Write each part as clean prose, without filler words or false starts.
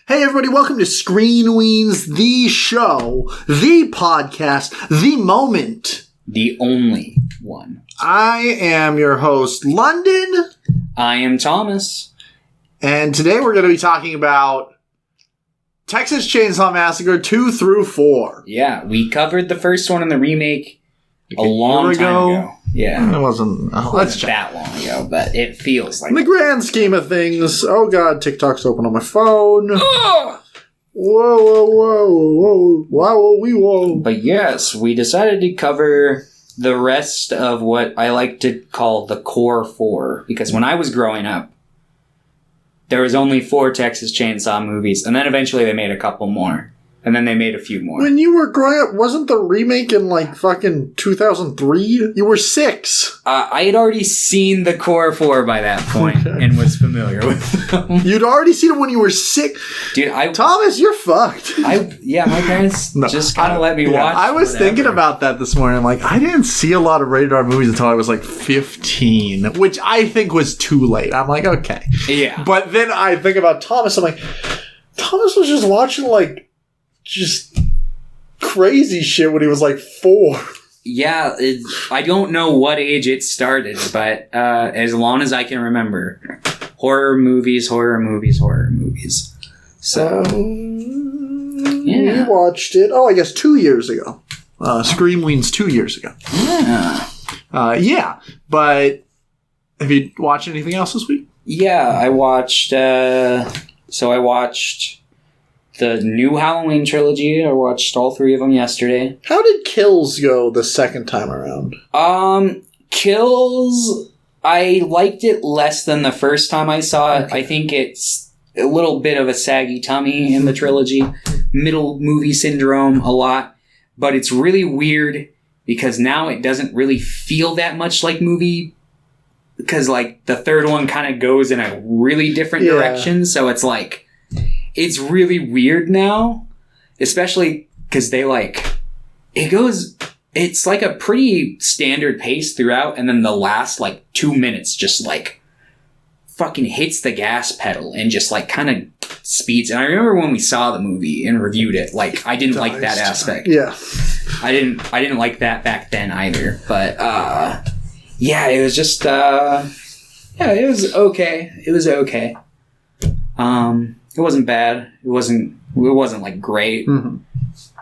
Hey everybody, welcome to Screenweens, the show, the podcast, the moment. The only one. I am your host, London. I am Thomas. And today we're going to be talking about Texas Chainsaw Massacre 2 through 4. Yeah, we covered the first one in the remake a long time ago. Yeah. It wasn't that long ago, but it feels like in the grand scheme of things, oh god, TikTok's open on my phone. Whoa, whoa. But yes, we decided to cover the rest of what I like to call the core four. Because when I was growing up, there was only 4 Texas Chainsaw movies, and then eventually they made a couple more. And then they made a few more. When you were growing up, wasn't the remake in like fucking 2003? You were 6. I had already seen the core 4 by that point and was familiar with them. You'd already seen it when you were 6? Dude, Thomas, you're fucked. My parents just kind of let me watch. I was thinking about that this morning. I'm like, I didn't see a lot of rated R movies until I was like 15, which I think was too late. I'm like, okay. Yeah. But then I think about Thomas. I'm like, Thomas was just watching like just crazy shit when he was like 4. Yeah, I don't know what age it started, but as long as I can remember, horror movies. So, we watched it, I guess 2 years ago. Screamweens 2 years ago. Yeah. But have you watched anything else this week? Yeah, I watched, I watched the new Halloween trilogy. I watched all 3 of them yesterday. How did Kills go the second time around? Kills, I liked it less than the first time I saw it. Okay. I think it's a little bit of a saggy tummy in the trilogy. Middle movie syndrome a lot. But it's really weird because now it doesn't really feel that much like movie. Because, like, the third one kind of goes in a really different direction. So it's like, it's really weird now. Especially because they, like, it's like a pretty standard pace throughout. And then the last, like, 2 minutes just, like, fucking hits the gas pedal and just, like, kind of speeds. And I remember when we saw the movie and reviewed it, like, I didn't like that aspect. Yeah. I didn't like that back then either. But, yeah, it was just, it was okay. It was okay. It wasn't bad. It wasn't like great. Mm-hmm.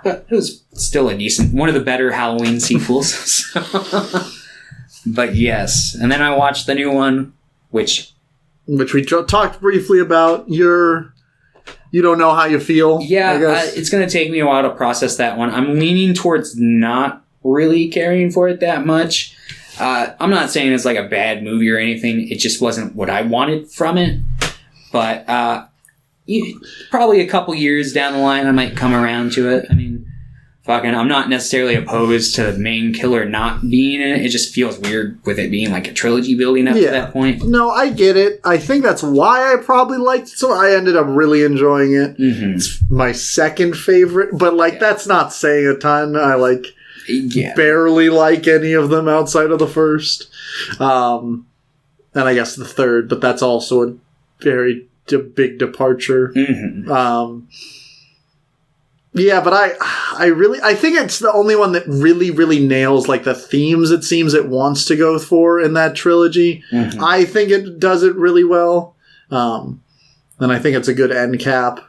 But it was still a decent, one of the better Halloween sequels. So. But yes. And then I watched the new one, which we talked briefly about. You don't know how you feel. Yeah, it's going to take me a while to process that one. I'm leaning towards not really caring for it that much. I'm not saying it's like a bad movie or anything. It just wasn't what I wanted from it. But probably a couple years down the line, I might come around to it. I mean, I'm not necessarily opposed to the main killer not being in it. It just feels weird with it being like a trilogy building up to that point. No, I get it. I think that's why I probably liked it. So I ended up really enjoying it. Mm-hmm. It's my second favorite, but that's not saying a ton. I barely like any of them outside of the first. And I guess the third, but that's also a very big departure. Mm-hmm. But I think it's the only one that really, really nails like the themes it seems it wants to go for in that trilogy. Mm-hmm. I think it does it really well. And I think it's a good end cap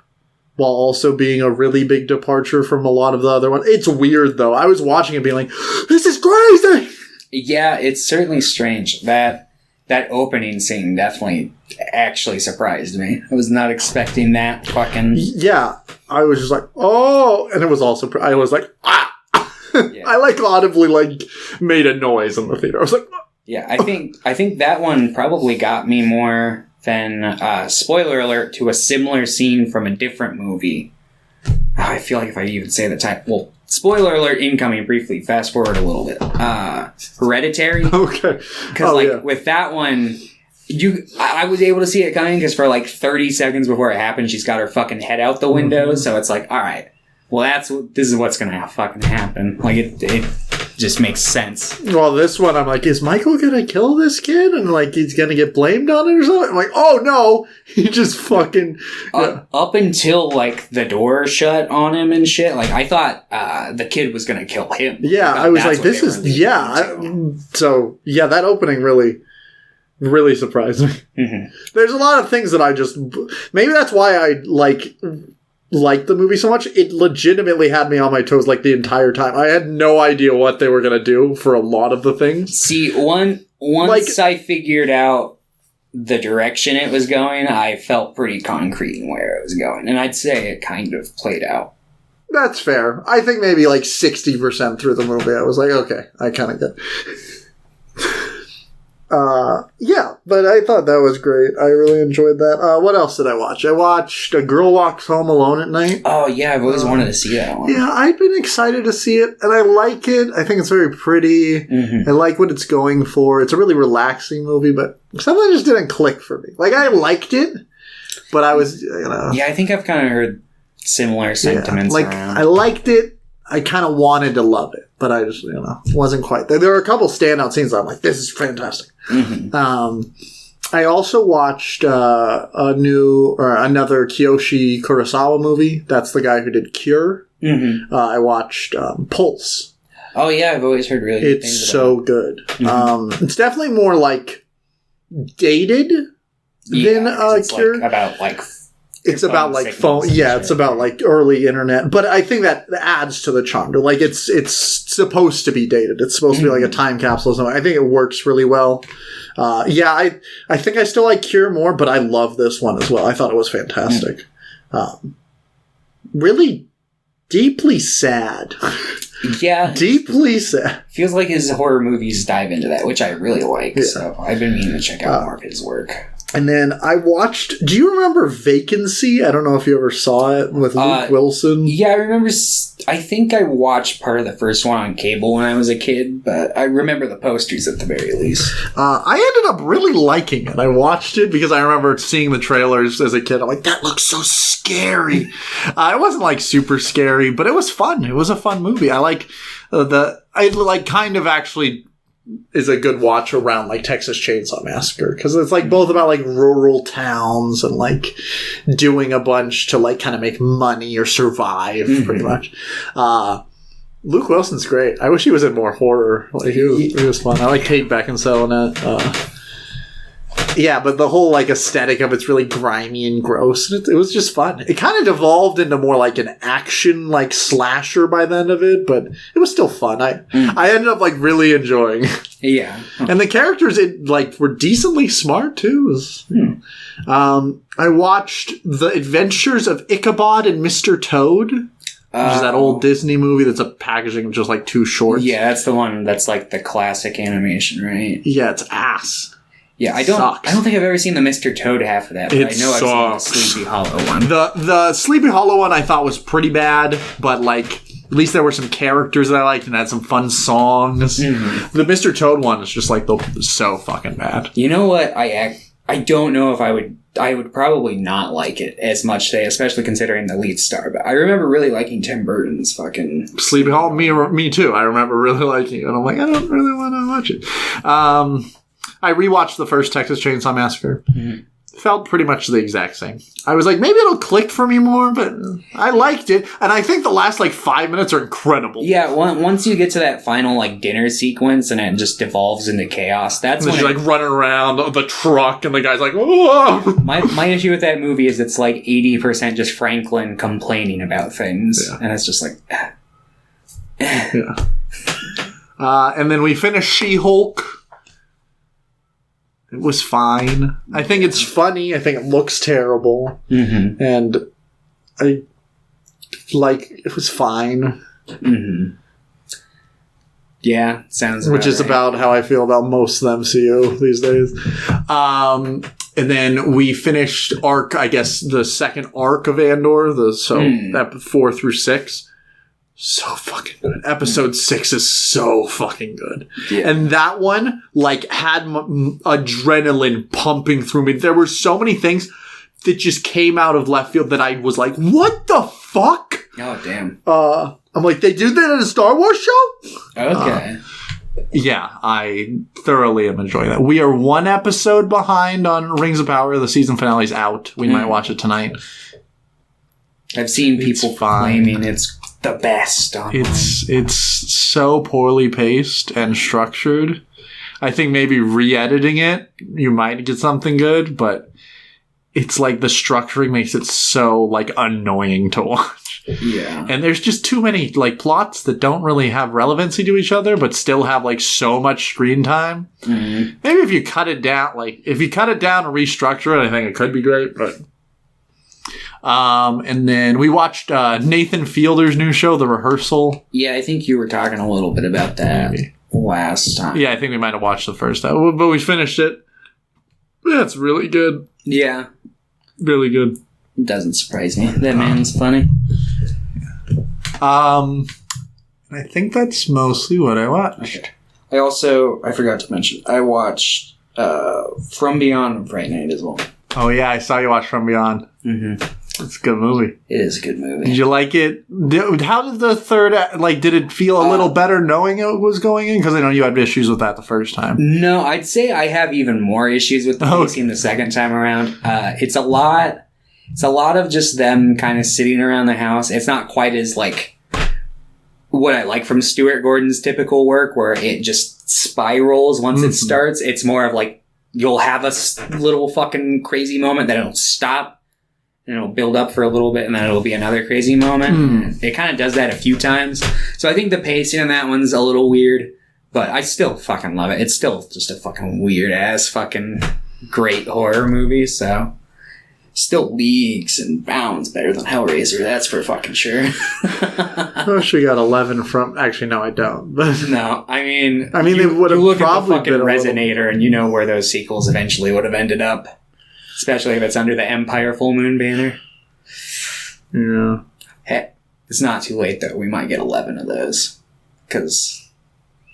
while also being a really big departure from a lot of the other ones. It's weird though. I was watching it being like, this is crazy! Yeah, it's certainly strange. That opening scene definitely actually surprised me. I was not expecting that fucking... Yeah. I was just like, oh! And it was also... I was like, ah! Yeah. I audibly made a noise in the theater. I was like... Yeah, I think that one probably got me more than, spoiler alert, to a similar scene from a different movie. I feel like if I even say the title... Well, spoiler alert incoming briefly. Fast forward a little bit. Hereditary. Okay. Because with that one... I was able to see it coming because for 30 seconds before it happened, she's got her fucking head out the window. Mm-hmm. So it's like, all right, well, this is what's going to fucking happen. It just makes sense. Well, this one, I'm like, is Michael gonna kill this kid? And like, he's gonna get blamed on it or something? I'm like, oh no! He just fucking... Up until, like, the door shut on him and shit, like, I thought the kid was gonna kill him. Yeah, I was like, this is... So, yeah, that opening really... really surprised me. Mm-hmm. There's a lot of things that I just... Maybe that's why I like the movie so much. It legitimately had me on my toes like the entire time. I had no idea what they were going to do for a lot of the things. See, once I figured out the direction it was going, I felt pretty concrete in where it was going. And I'd say it kind of played out. That's fair. I think maybe like 60% through the movie, I was like, okay, I kind of get... yeah, but I thought that was great. I really enjoyed that. What else did I watch? I watched A Girl Walks Home Alone at Night. Oh, yeah, I've always wanted to see that one. Yeah, I've been excited to see it, and I like it. I think it's very pretty. Mm-hmm. I like what it's going for. It's a really relaxing movie, but something just didn't click for me. Like, I liked it, but I was, Yeah, I think I've kind of heard similar sentiments around. I liked it. I kind of wanted to love it, but I just, wasn't quite there. There were a couple standout scenes that I'm like, this is fantastic. Mm-hmm. I also watched another Kiyoshi Kurosawa movie. That's the guy who did Cure. Mm-hmm. I watched Pulse. Oh, yeah, I've always heard really good things about it. It's so good. Mm-hmm. It's definitely more, like, dated than Cure. Like, about, like... It's about like phone, it's about like early internet, but I think that adds to the charm. Like it's supposed to be dated. It's supposed to be like a time capsule or something. I think it works really well. I think I still like Cure more, but I love this one as well. I thought it was fantastic. Really deeply sad. Yeah. Deeply sad. Feels like his horror movies dive into that, which I really like. Yeah. So I've been meaning to check out more of his work. And then I watched... Do you remember Vacancy? I don't know if you ever saw it with Luke Wilson. Yeah, I remember... I think I watched part of the first one on cable when I was a kid, but I remember the posters at the very least. I ended up really liking it. I watched it because I remember seeing the trailers as a kid. I'm like, that looks so scary. It wasn't like super scary, but it was fun. It was a fun movie. I like kind of actually... is a good watch around like Texas Chainsaw Massacre because it's like both about like rural towns and like doing a bunch to like kind of make money or survive pretty much. Luke Wilson's great. I wish he was in more horror. Like he was fun. I like Kate Beckinsale in it. Yeah, but the whole like aesthetic of it's really grimy and gross. It was just fun. It kind of devolved into more like an action like slasher by the end of it, but it was still fun. I ended up like really enjoying. Yeah, and the characters were decently smart too. I watched The Adventures of Ichabod and Mr. Toad. Which is that old Disney movie that's a packaging of just like 2 shorts. Yeah, that's the one that's like the classic animation, right? Yeah, it's ass. Yeah, I don't think I've ever seen the Mr. Toad half of that, but I know I've seen the Sleepy Hollow one. The Sleepy Hollow one I thought was pretty bad, but like at least there were some characters that I liked and had some fun songs. Mm-hmm. The Mr. Toad one is just like so fucking bad. You know what? I don't know if I would probably not like it as much today, especially considering the lead star. But I remember really liking Tim Burton's fucking Sleepy Hollow. Me too. I remember really liking it, and I'm like, I don't really want to watch it. I rewatched the first Texas Chainsaw Massacre. Mm-hmm. Felt pretty much the exact same. I was like, maybe it'll click for me more, but I liked it. And I think the last, 5 minutes are incredible. Yeah, once you get to that final, dinner sequence and it just devolves into chaos, that's when she's, running around the truck and the guy's like, whoa! My issue with that movie is it's, 80% just Franklin complaining about things. Yeah. And it's just like... Yeah. And then we finished She-Hulk. It was fine. I think it's funny. I think it looks terrible. Mm-hmm. And it was fine. Mm-hmm. Yeah, sounds Which is right. About how I feel about most of the MCU these days. And then we finished the second arc of Andor, 4 through 6. So fucking good. Episode 6 is so fucking good. Yeah. And that one, had adrenaline pumping through me. There were so many things that just came out of left field that I was like, what the fuck? Oh, damn. I'm like, they do that in a Star Wars show? Okay. Yeah, I thoroughly am enjoying that. We are one episode behind on Rings of Power. The season finale's out. We might watch it tonight. I've seen people claiming it's the best online. It's so poorly paced and structured. I think maybe re-editing it, you might get something good, but it's like the structuring makes it so like annoying to watch. Yeah. And there's just too many like plots that don't really have relevancy to each other, but still have like so much screen time. Mm-hmm. Maybe if you cut it down and restructure it, I think it could be great, but and then we watched Nathan Fielder's new show, The Rehearsal. Yeah, I think you were talking a little bit about that last time. Yeah, I think we might have watched the first time, but we finished it. Yeah, it's really good. Yeah. Really good. Doesn't surprise me. That man's funny. I think that's mostly what I watched. Okay. I forgot to mention, I watched From Beyond on Friday night as well. Oh yeah, I saw you watch From Beyond. Mm-hmm. It's a good movie. It is a good movie. Did you like it? How did the third, did it feel a little better knowing it was going in? Because I know you had issues with that the first time. No, I'd say I have even more issues with the pacing the second time around. It's a lot of just them kind of sitting around the house. It's not quite as like what I like from Stuart Gordon's typical work, where it just spirals once it starts. It's more of like, you'll have a little fucking crazy moment that it'll stop and it'll build up for a little bit and then it'll be another crazy moment. It kind of does that a few times. So I think the pacing on that one's a little weird, but I still fucking love it. It's still just a fucking weird ass fucking great horror movie. So still leagues and bounds better than Hellraiser. That's for fucking sure. I wish we got 11 from. Actually, no, I don't. But no, I mean, they would have probably at the fucking Resonator, and you know where those sequels eventually would have ended up, especially if it's under the Empire Full Moon banner. Yeah. Hey, it's not too late though. We might get 11 of those because.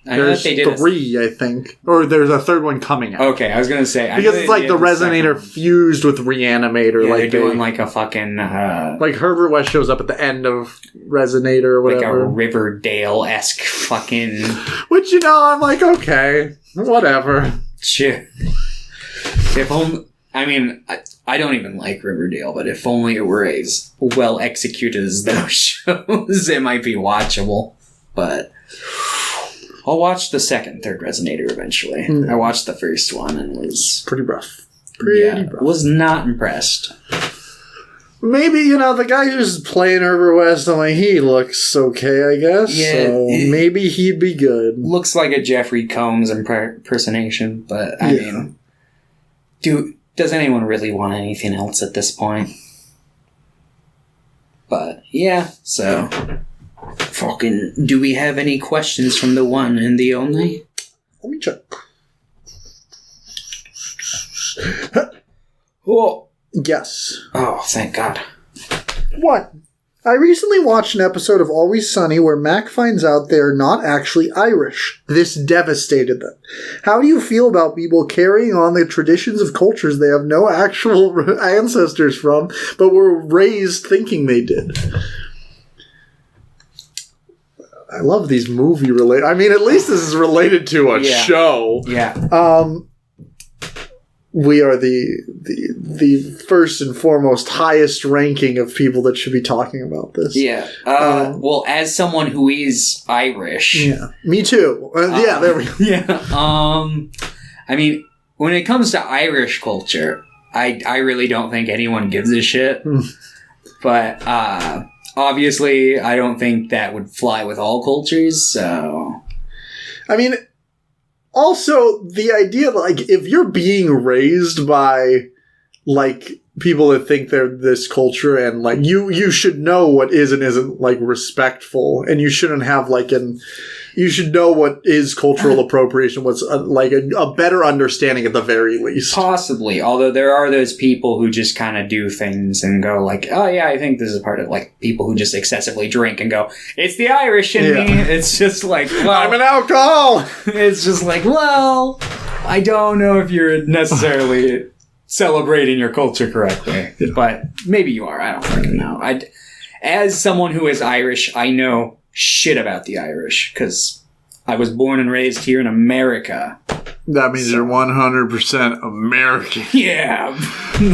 There's 3, I think. Or there's a third one coming out. Okay, I was going to say. Because it's like the Resonator fused with Reanimator. Yeah, like they're doing like a fucking... like Herbert West shows up at the end of Resonator or whatever. Like a Riverdale-esque fucking... Which, I'm like, okay, whatever. Shit. If only... I mean, I don't even like Riverdale, but if only it were as well executed as those shows, it might be watchable. But... I'll watch the second, third Resonator eventually. I watched the first one and was... Pretty rough. Rough. Was not impressed. Maybe, the guy who's playing Herbert West, I'm like, he looks okay, I guess. Yeah, so maybe he'd be good. Looks like a Jeffrey Combs impersonation, but I mean... Does anyone really want anything else at this point? But, yeah, so... Fucking, do we have any questions from the one and the only? Let me check. Oh. Yes. Oh, thank God. What? I recently watched an episode of Always Sunny where Mac finds out they're not actually Irish. This devastated them. How do you feel about people carrying on the traditions of cultures they have no actual ancestors from, but were raised thinking they did? I love these movie related. I mean, at least this is related to a show. Yeah. We are the first and foremost highest ranking of people that should be talking about this. Yeah. Well, as someone who is Irish. Yeah. Me too. Yeah. There we go. Yeah. I mean, when it comes to Irish culture, I really don't think anyone gives a shit. But obviously, I don't think that would fly with all cultures, so... I mean, also, the idea that, like, if you're being raised by, like, people that think they're this culture and, like, you should know what is and isn't, like, respectful, and you shouldn't have, like, you should know what is cultural appropriation, what's, like, a better understanding at the very least. Possibly, although there are those people who just kind of do things and go, like, oh, yeah, I think this is part of, like, people who just excessively drink and go, it's the Irish in me. It's just like, well... I'm an alcohol! It's just like, well, I don't know if you're necessarily... celebrating your culture correctly, but maybe you are. I don't fucking know. As someone who is Irish, I know shit about the Irish because I was born and raised here in America. That means you're 100% American. Yeah.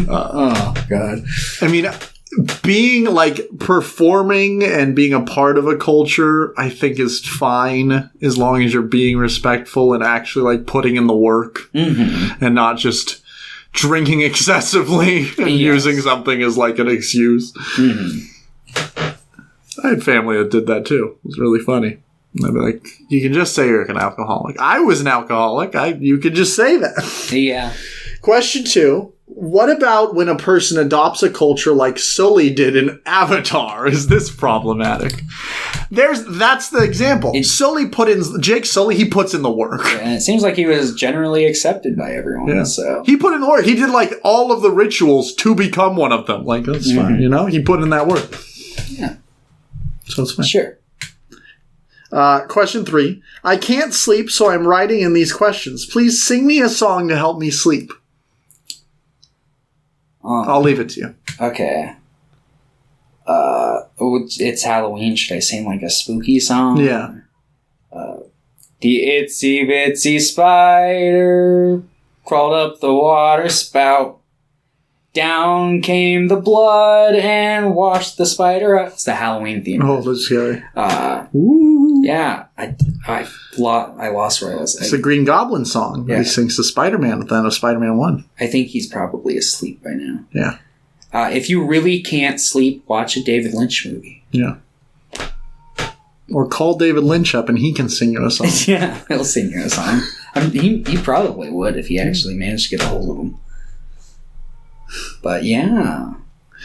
Oh, God. I mean, being like performing and being a part of a culture, I think is fine as long as you're being respectful and actually like putting in the work and not just drinking excessively and using something as like an excuse. I had family that did that too. It was really funny. And I'd be like, you can just say you're an alcoholic. I was an alcoholic. You could just say that. Yeah. Question 2. What about when a person adopts a culture like Sully did in Avatar? Is this problematic? That's the example. Jake Sully, he puts in the work. Yeah, and it seems like he was generally accepted by everyone. Yeah. So he put in the work. He did like all of the rituals to become one of them. Like, that's fine, you know? He put in that work. Yeah. So it's fine. Sure. Question 3. I can't sleep, so I'm writing in these questions. Please sing me a song to help me sleep. I'll leave it to you. Okay. It's Halloween. Should I sing like a spooky song? Yeah. The itsy bitsy spider crawled up the water spout. Down came the blood and washed the spider out. It's the Halloween theme. Oh, that's scary. Yeah. I lost where I was. It's a Green Goblin song. Yeah. He sings to Spider-Man at the end of Spider-Man 1. I think he's probably asleep by now. Yeah. If you really can't sleep, watch a David Lynch movie. Yeah. Or call David Lynch up and he can sing you a song. Yeah, he'll sing you a song. He probably would if he actually managed to get a hold of him. But yeah,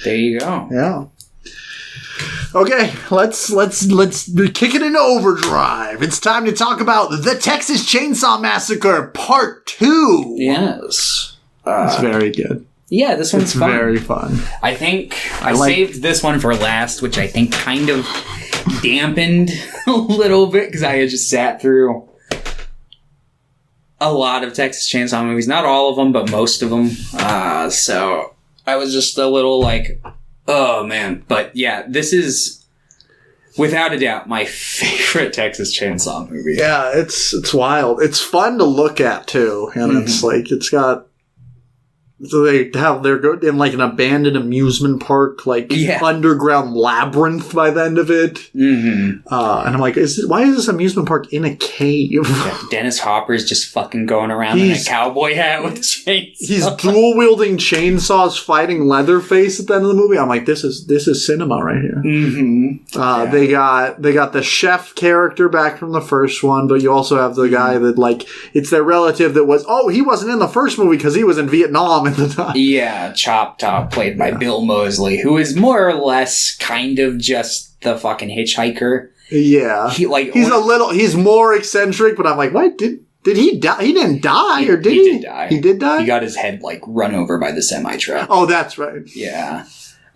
there you go. Yeah. Okay, let's kick it into overdrive. It's time to talk about the Texas Chainsaw Massacre Part 2. Yes. It's very good. Yeah, this one's fun. Very fun. I think I saved this one for last, which I think kind of dampened a little bit because I had just sat through a lot of Texas Chainsaw movies. Not all of them, but most of them. So I was just a little like, oh man. But yeah, this is without a doubt my favorite Texas Chainsaw movie. Yeah, it's wild. It's fun to look at too. And it's like, it's got, so they're in like an abandoned amusement park, like underground labyrinth by the end of it. And I'm like, why is this amusement park in a cave? Yeah, Dennis Hopper's just fucking going around in a cowboy hat with chainsaws. He's dual wielding chainsaws, fighting Leatherface at the end of the movie. I'm like, this is cinema right here. They got the chef character back from the first one, but you also have the guy that like it's their relative that was he wasn't in the first movie because he was in Vietnam. Yeah, Chop Top, played by Bill Moseley, who is more or less kind of just the fucking hitchhiker. Yeah. He's more eccentric, but I'm like, why did he die? He didn't die, or did he? He did die. He did die? He got his head, like, run over by the semi-truck. Oh, that's right. Yeah.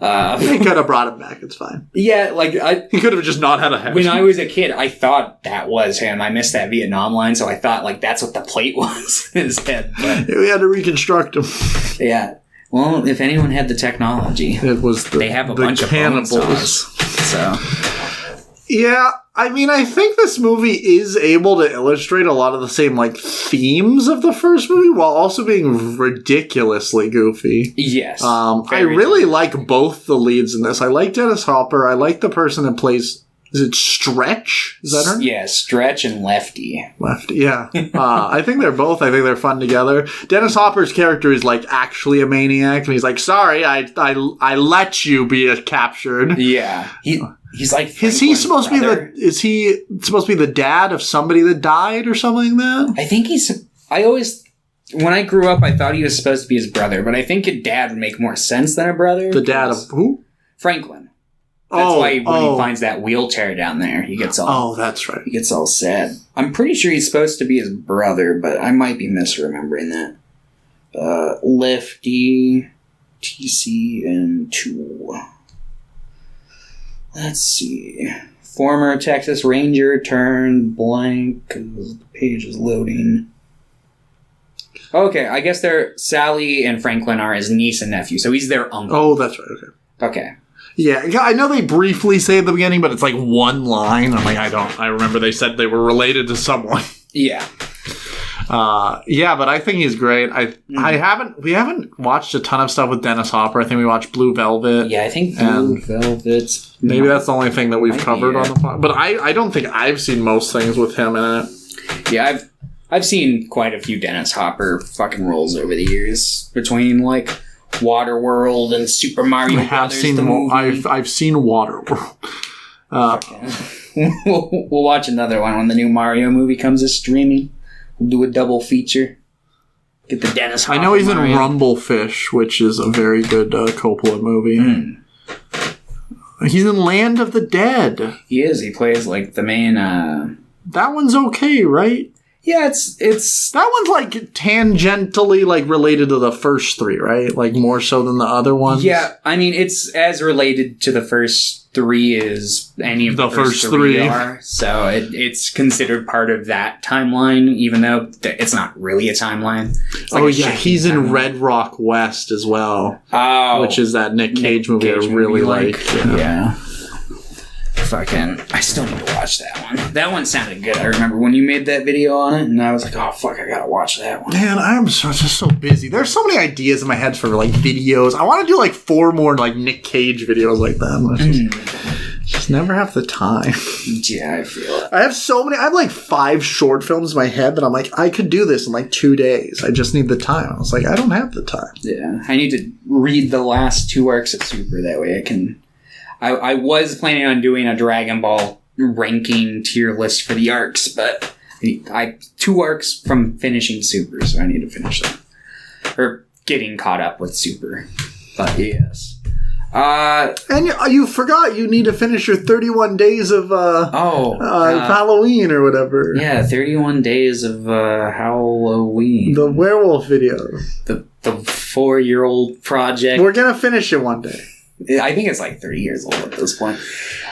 He could have brought him back. It's fine. Yeah, like he could have just not had a head. When I was a kid, I thought that was him. I missed that Vietnam line, so I thought like that's what the plate was, his head. But we had to reconstruct him. Yeah. Well, if anyone had the technology, it was. They have a bunch of cannibals. So. Yeah, I mean, I think this movie is able to illustrate a lot of the same, like, themes of the first movie while also being ridiculously goofy. Yes. I really like both the leads in this. I like Dennis Hopper. I like the person that plays... Is it Stretch? Is that her? Yeah, Stretch and Lefty. Lefty, yeah. I think they're fun together. Dennis Hopper's character is, like, actually a maniac, and he's like, sorry, I let you be captured. Yeah. He's like, is he supposed to be the dad of somebody that died or something like that? I think when I grew up, I thought he was supposed to be his brother, but I think a dad would make more sense than a brother. The dad of who? Franklin. That's why when he finds that wheelchair down there, he gets all... Oh, that's right. He gets all sad. I'm pretty sure he's supposed to be his brother, but I might be misremembering that. Lefty, TC, and 2. Let's see. Former Texas Ranger turned blank because the page is loading. Okay, I guess Sally and Franklin are his niece and nephew, so he's their uncle. Oh, that's right. Okay. Yeah, I know they briefly say at the beginning, but it's like one line. I'm like, I remember they said they were related to someone. Yeah. Yeah, but I think he's great. We haven't watched a ton of stuff with Dennis Hopper. I think we watched Blue Velvet. Yeah, I think Blue Velvet's... Maybe that's the only thing that we've covered on the podcast. But I don't think I've seen most things with him in it. Yeah, I've seen quite a few Dennis Hopper fucking roles over the years. Between, like, Waterworld and Super Mario Brothers, the movie. I've seen Waterworld. We'll watch another one when the new Mario movie comes to streaming. We'll do a double feature. Get the Dennis Hopper. I know he's in Mario. Rumblefish, which is a very good Coppola movie. He's in Land of the Dead. He is. He plays like the main. That one's okay, right? Yeah, it's that one's like tangentially like related to the first three, right? Like more so than the other ones. Yeah, I mean it's as related to the first three as any of the first three are. So it's considered part of that timeline, even though it's not really a timeline. Like he's in Red Rock West as well. Oh, which is that Nick Cage movie I really like. Yeah. Fucking, I still need to watch that one. That one sounded good. I remember when you made that video on it, and I was like, "Oh fuck, I gotta watch that one." Man, I'm just so busy. There's so many ideas in my head for like videos. I want to do like 4 more like Nick Cage videos like that. Just never have the time. Yeah, I feel it. I have like 5 short films in my head that I'm like, I could do this in like 2 days. I just need the time. I was like, I don't have the time. Yeah, I need to read the last 2 arcs of Super. That way I can. I was planning on doing a Dragon Ball ranking tier list for the arcs, but 2 arcs from finishing Super, so I need to finish that. Or getting caught up with Super. But yes. And you forgot you need to finish your 31 days of Halloween or whatever. Yeah, 31 days of Halloween. The werewolf video. The 4-year-old project. We're going to finish it one day. I think it's like 30 years old at this point.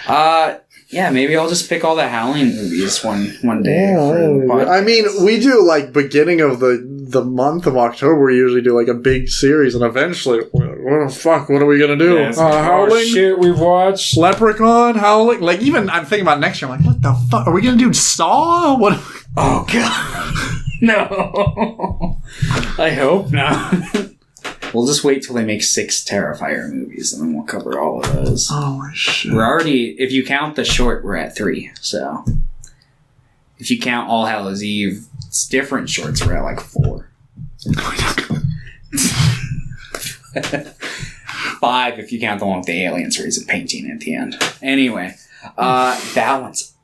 Yeah, maybe I'll just pick all the Halloween movies one day. I mean, we do like beginning of the month of October. We usually do like a big series, and eventually, what are we gonna do? Howling? Shit, we've watched Leprechaun, Howling. Like even I'm thinking about next year. I'm like, what the fuck are we gonna do? Saw? What? Oh god, no. I hope not. We'll just wait till they make 6 Terrifier movies, and then we'll cover all of those. Oh, my shit. We're already, if you count the short, we're at 3. So, if you count All Hallows Eve, it's different shorts, we're at like 4. 5 if you count the one with the aliens where he's painting at the end. Anyway, that one's,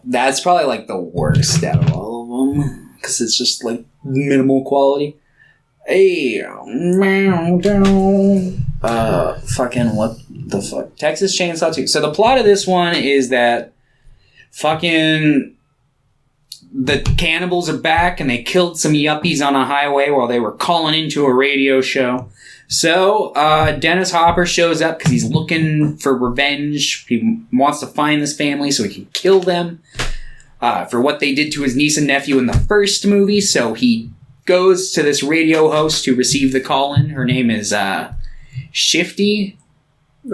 that's probably like the worst out of all of them, because it's just like minimal quality. Hey, fucking what the fuck? Texas Chainsaw 2. So the plot of this one is that fucking the cannibals are back and they killed some yuppies on a highway while they were calling into a radio show. So Dennis Hopper shows up because he's looking for revenge. He wants to find this family so he can kill them for what they did to his niece and nephew in the first movie. So he goes to this radio host to receive the call-in. Her name is Shifty.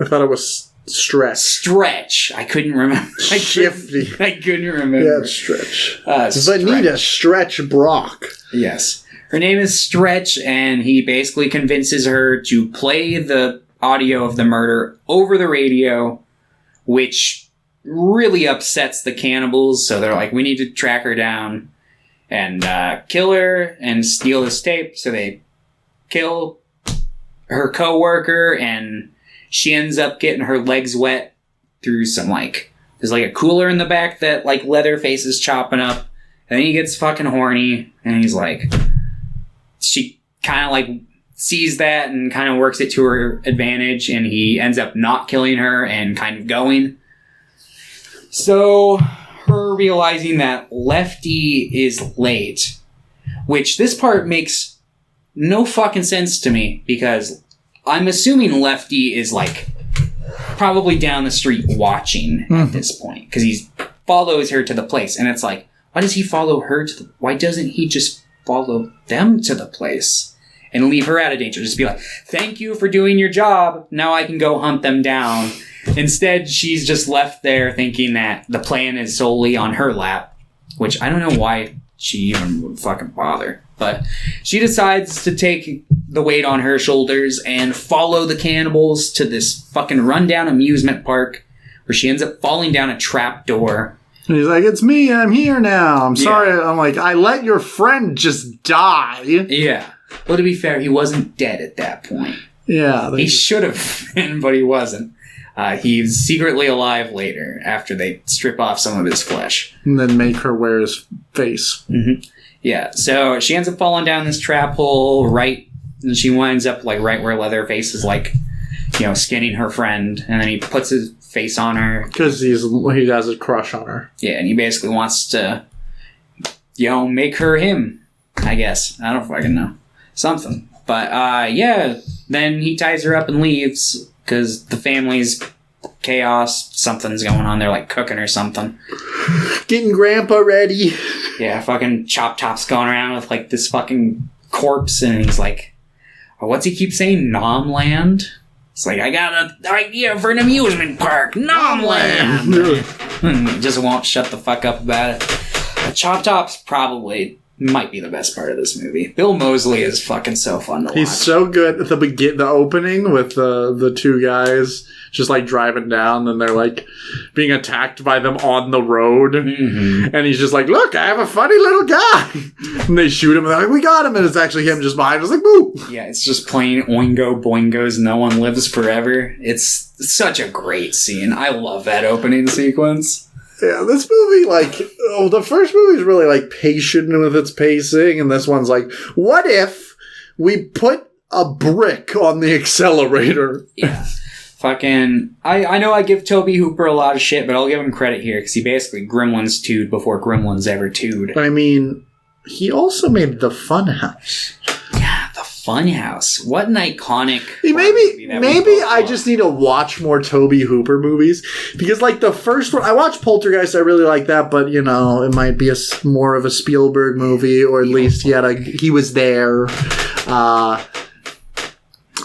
I thought it was Stretch. I couldn't remember. Shifty. I couldn't remember. Yeah, it's Stretch. Vanita Stretch Brock. Yes. Her name is Stretch, and he basically convinces her to play the audio of the murder over the radio, which really upsets the cannibals. So they're like, we need to track her down and kill her and steal this tape. So they kill her coworker, and she ends up getting her legs wet through some there's a cooler in the back that Leatherface is chopping up, and then he gets fucking horny, and he's like, she kind of sees that and kind of works it to her advantage, and he ends up not killing her and kind of going. So her realizing that Lefty is late, which this part makes no fucking sense to me, because I'm assuming Lefty is probably down the street watching at this point, because he follows her to the place, and it's why does he follow her why doesn't he just follow them to the place? and leave her out of danger. Just be like, thank you for doing your job. Now I can go hunt them down. Instead, she's just left there thinking that the plan is solely on her lap, which I don't know why she even would fucking bother. But she decides to take the weight on her shoulders and follow the cannibals to this fucking rundown amusement park where she ends up falling down a trap door. And he's like, it's me, I'm here now. I'm sorry. I'm like, I let your friend just die. Yeah. Well, to be fair, he wasn't dead at that point. Yeah. He should have been, but he wasn't. He's secretly alive later after they strip off some of his flesh. And then make her wear his face. Mm-hmm. Yeah, so she ends up falling down this trap hole and she winds up like right where Leatherface is like, skinning her friend, and then he puts his face on her. Because he has a crush on her. Yeah, and he basically wants to, make her him, I guess. I don't fucking know. Something. But, then he ties her up and leaves, because the family's chaos, something's going on. They're like cooking or something. Getting Grandpa ready. Yeah, fucking Chop Top's going around with like this fucking corpse, and he's like, what's he keep saying? Nomland? It's like, I got an idea for an amusement park. Nomland! He just won't shut the fuck up about it. But Chop Top's probably might be the best part of this movie. Bill Moseley is fucking so fun to watch. He's so good at the opening with the two guys just like driving down, and they're like being attacked by them on the road. Mm-hmm. And he's just like, look, I have a funny little guy. And they shoot him, and they're like, we got him. And it's actually him just behind us, like, boo. Yeah, it's just plain Oingo Boingos, no one lives forever. It's such a great scene. I love that opening sequence. Yeah, this movie, the first movie is really, patient with its pacing, and this one's like, what if we put a brick on the accelerator? Yeah. Fucking, I know I give Tobe Hooper a lot of shit, but I'll give him credit here, because he basically Gremlins 2'd before Gremlins ever 2'd. I mean, he also made The Funhouse. Yeah, The Funhouse. What an iconic... Maybe I just need to watch more Tobe Hooper movies, because, the first one... I watched Poltergeist, I really like that, but, it might be more of a Spielberg movie, or at least he was there. And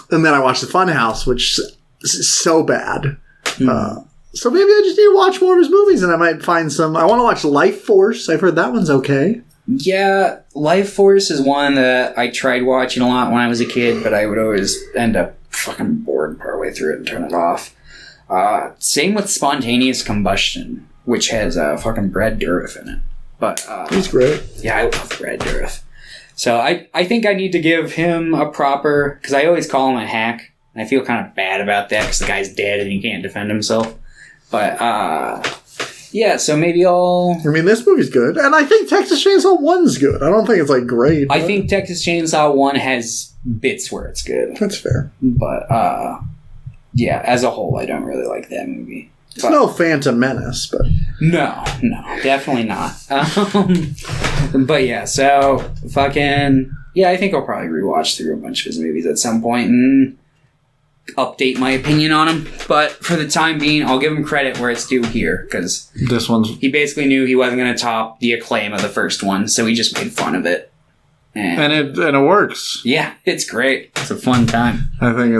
then I watched The Funhouse, which... is so bad. So maybe I just need to watch more of his movies, and I might find some... I want to watch Life Force. I've heard that one's okay. Yeah, Life Force is one that I tried watching a lot when I was a kid, but I would always end up fucking bored partway through it and turn it off. Same with Spontaneous Combustion, which has fucking Brad Dourif in it. But he's great. Yeah, I love Brad Dourif. So I think I need to give him a proper... Because I always call him a hack. I feel kind of bad about that because the guy's dead and he can't defend himself. But, so maybe I'll... I mean, this movie's good. And I think Texas Chainsaw 1's good. I don't think it's, great. I think Texas Chainsaw 1 has bits where it's good. That's fair. But, as a whole, I don't really like that movie. It's no Phantom Menace, but... No, definitely not. But, so, fucking... Yeah, I think I'll probably rewatch through a bunch of his movies at some point and... update my opinion on him, but for the time being, I'll give him credit where it's due here, because he basically knew he wasn't going to top the acclaim of the first one, so he just made fun of it. And it works. Yeah, it's great. It's a fun time. I think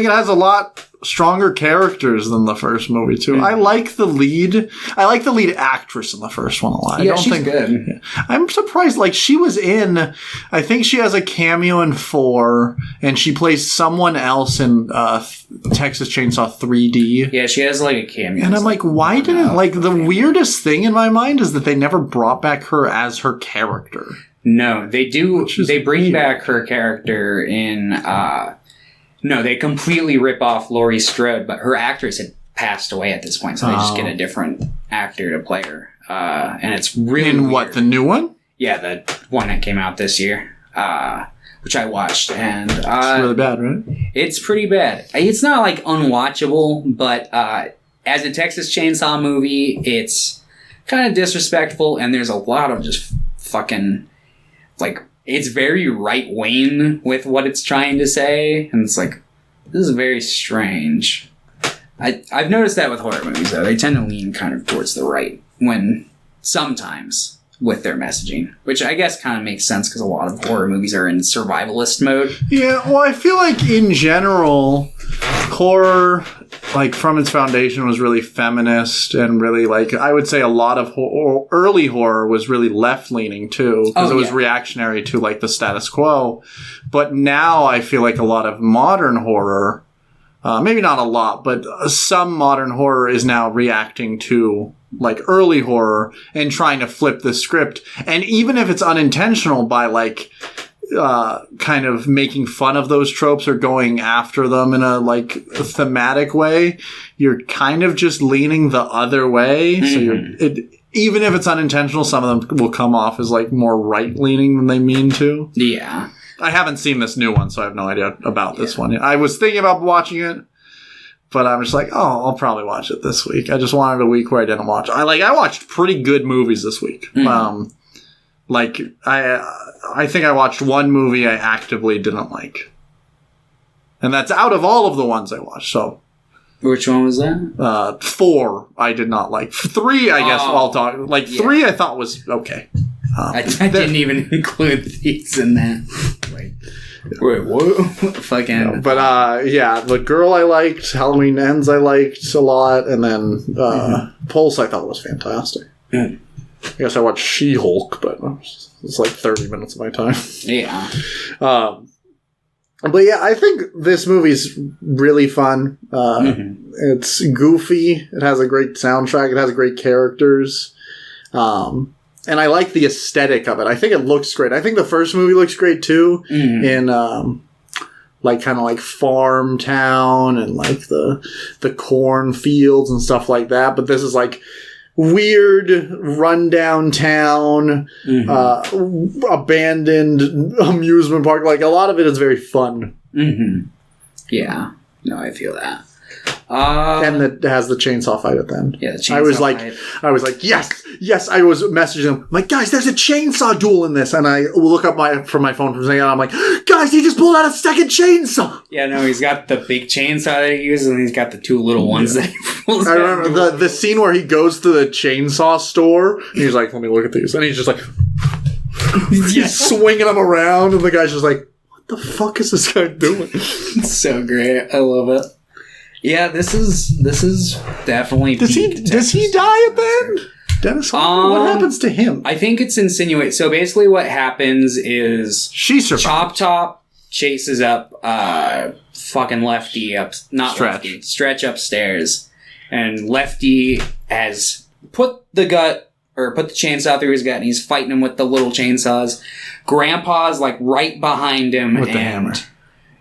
it has a lot stronger characters than the first movie too. Mm-hmm. I like the lead actress in the first one a lot. Yeah, she's good. I'm surprised. She was in. I think she has a cameo in 4, and she plays someone else in Texas Chainsaw 3D. Yeah, she has a cameo. And I'm like, why didn't the weirdest thing in my mind is that they never brought back her as her character. No, they do. They bring back her character in. No, they completely rip off Laurie Strode, but her actress had passed away at this point, so they just get a different actor to play her. And it's really in weird. What, the new one? Yeah, the one that came out this year, which I watched, and it's really bad, right? It's pretty bad. It's not unwatchable, but as a Texas Chainsaw movie, it's kind of disrespectful, and there's a lot of just fucking it's very right-wing with what it's trying to say, and it's this is very strange. I've noticed that with horror movies, though. They tend to lean kind of towards the right, when sometimes with their messaging, which I guess kind of makes sense because a lot of horror movies are in survivalist mode. Yeah, well, I feel like in general, horror, like from its foundation, was really feminist and really like, I would say a lot of early horror was really left-leaning too, because it was reactionary to like the status quo. But now I feel like a lot of modern horror, maybe not a lot, but some modern horror is now reacting to like early horror and trying to flip the script. And even if it's unintentional by like kind of making fun of those tropes or going after them in a like thematic way, you're kind of just leaning the other way. So even if it's unintentional, some of them will come off as like more right leaning than they mean to. Yeah. I haven't seen this new one, so I have no idea about this one. I was thinking about watching it, but I'm just like, oh, I'll probably watch it this week. I just wanted a week where I didn't watch. I watched pretty good movies this week. Like I think I watched one movie I actively didn't like, and that's out of all of the ones I watched. So, which one was that? 4 I did not like. 3, I guess I'll talk. Like 3, I thought was okay. I didn't even include these in that. Wait, what? Fucking. No, but yeah, The Girl I liked, Halloween Ends I liked a lot, and then Pulse I thought was fantastic. I guess I watched She-Hulk, but it's like 30 minutes of my time. Yeah. But yeah, I think this movie's really fun. It's goofy. It has a great soundtrack. It has great characters. And I like the aesthetic of it. I think it looks great. I think the first movie looks great too. In like kind of like farm town and like the cornfields and stuff like that. But this is like weird rundown town, abandoned amusement park. Like a lot of it is very fun. Yeah. No, I feel that. And it has the chainsaw fight at the end. Yeah, the chainsaw fight. I was like, yes. I was messaging them, I'm like, guys, there's a chainsaw duel in this. And I look up from my phone from saying, I'm like, guys, he just pulled out a second chainsaw. Yeah, no, he's got the big chainsaw that he uses, and he's got the 2 little ones that he pulls out. I remember the scene where he goes to the chainsaw store, and he's like, let me look at these. And he's just like, he's swinging them around, and the guy's just like, what the fuck is this guy doing? It's so great. I love it. Yeah, this is definitely. Does he die at the end? Dennis Hopper? What happens to him? I think it's insinuated. So basically, what happens is she survives. Chop Top chases up fucking Lefty Stretch upstairs, and Lefty has put the chainsaw through his gut, and he's fighting him with the little chainsaws. Grandpa's like right behind him with the hammer.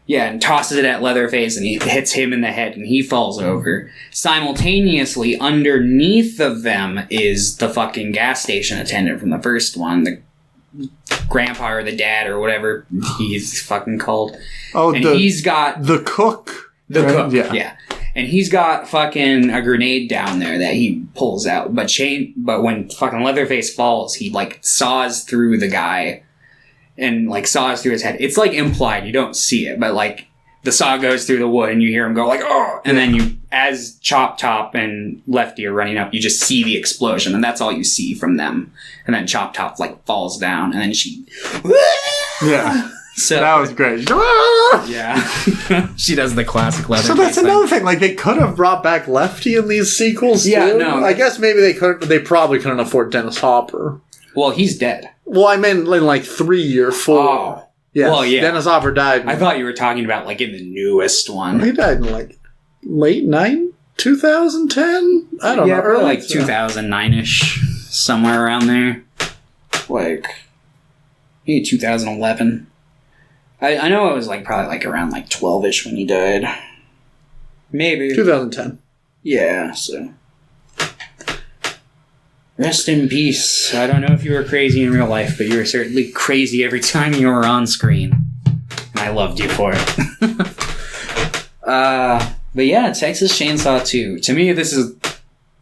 Yeah, and tosses it at Leatherface, and he hits him in the head, and he falls over. Simultaneously, underneath of them is the fucking gas station attendant from the first one, the grandpa or the dad or whatever he's fucking called. Oh, and he's got the cook. The cook, yeah. And he's got fucking a grenade down there that he pulls out. But when fucking Leatherface falls, he like saws through the guy. And, like, saws through his head. It's, like, implied. You don't see it. But, like, the saw goes through the wood and you hear him go, like, oh! And then as Chop Top and Lefty are running up, you just see the explosion. And that's all you see from them. And then Chop Top, like, falls down. And then she... Yeah. So that was great. Yeah. She does the classic Leatherface. So that's another thing. Like, they could have brought back Lefty in these sequels, yeah, too. No. I guess maybe they probably couldn't afford Dennis Hopper. Well, he's dead. Well, I meant in like 3 or 4. Oh. Yes. Well, yeah. Dennis Hopper died. I thought you were talking about like in the newest one. He died in like late 2010? I don't know. Early like 2009-ish. Somewhere around there. Like, maybe 2011. I know it was like probably like around like 12-ish when he died. Maybe. 2010. Yeah, so... Rest in peace. I don't know if you were crazy in real life, but you were certainly crazy every time you were on screen. And I loved you for it. But yeah, Texas Chainsaw 2. To me, this is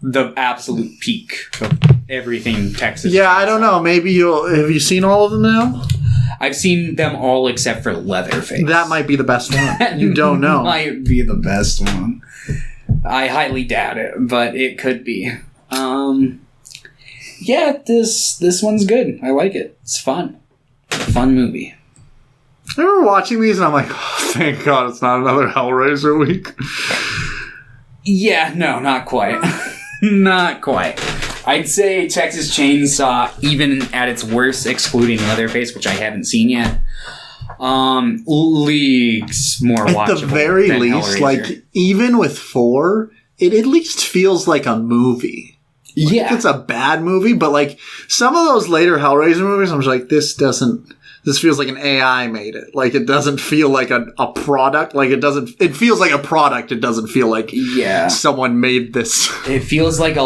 the absolute peak of everything Texas Yeah, Chainsaw. I don't know. Maybe have you seen all of them now? I've seen them all except for Leatherface. That might be the best one. You don't know. Might be the best one. I highly doubt it, but it could be. yeah, this one's good. I like it. It's fun. Fun movie. I remember watching these and I'm like, oh, thank God it's not another Hellraiser week. Yeah, no, not quite. Not quite. I'd say Texas Chainsaw, even at its worst, excluding Leatherface, which I haven't seen yet, leagues more watchable. At the very than least, Hellraiser. like, even with 4, it at least feels like a movie. Yeah. It's a bad movie, but like some of those later Hellraiser movies, I'm just like, this feels like an AI made it. Like, it doesn't feel like a product. Like, it feels like a product. It doesn't feel like someone made this. It feels like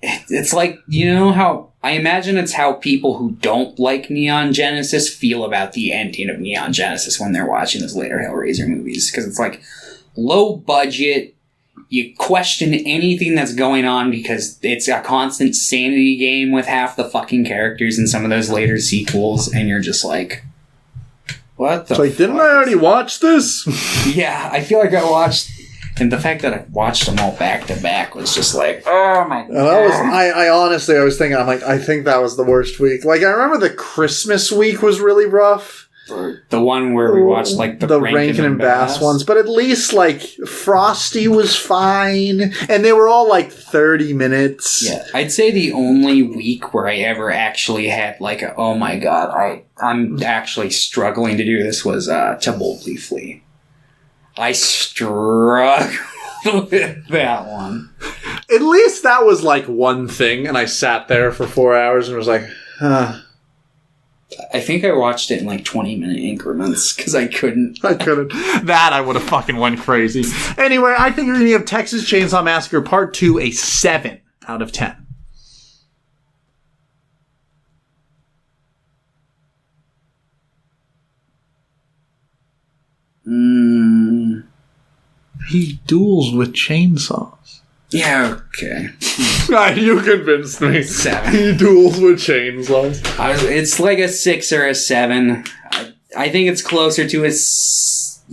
it's like, you know how, I imagine it's how people who don't like Neon Genesis feel about the ending of Neon Genesis when they're watching those later Hellraiser movies. Because it's like low budget. You question anything that's going on because it's a constant sanity game with half the fucking characters in some of those later sequels, and you're just like, what the fuck? Like, didn't I already watch this? Yeah, I feel like I watched, and the fact that I watched them all back to back was just like, oh my god. I honestly, I was thinking, I'm like, I think that was the worst week. Like, I remember the Christmas week was really rough. The one where we watched, like, the Rankin and Bass ones. But at least, like, Frosty was fine. And they were all, like, 30 minutes. Yeah, I'd say the only week where I ever actually had, like, oh my god, I'm actually struggling to do this was To Boldly Flee. I struggled with that one. At least that was, like, one thing. And I sat there for 4 hours and was like, I think I watched it in like 20-minute increments because I couldn't. That I would have fucking went crazy. Anyway, I think you're going to give Texas Chainsaw Massacre Part 2 a 7 out of 10. He duels with chainsaws. Yeah, okay. You convinced me. 7. He duels with chainsaws. It's like a 6 or a 7. I think it's closer to a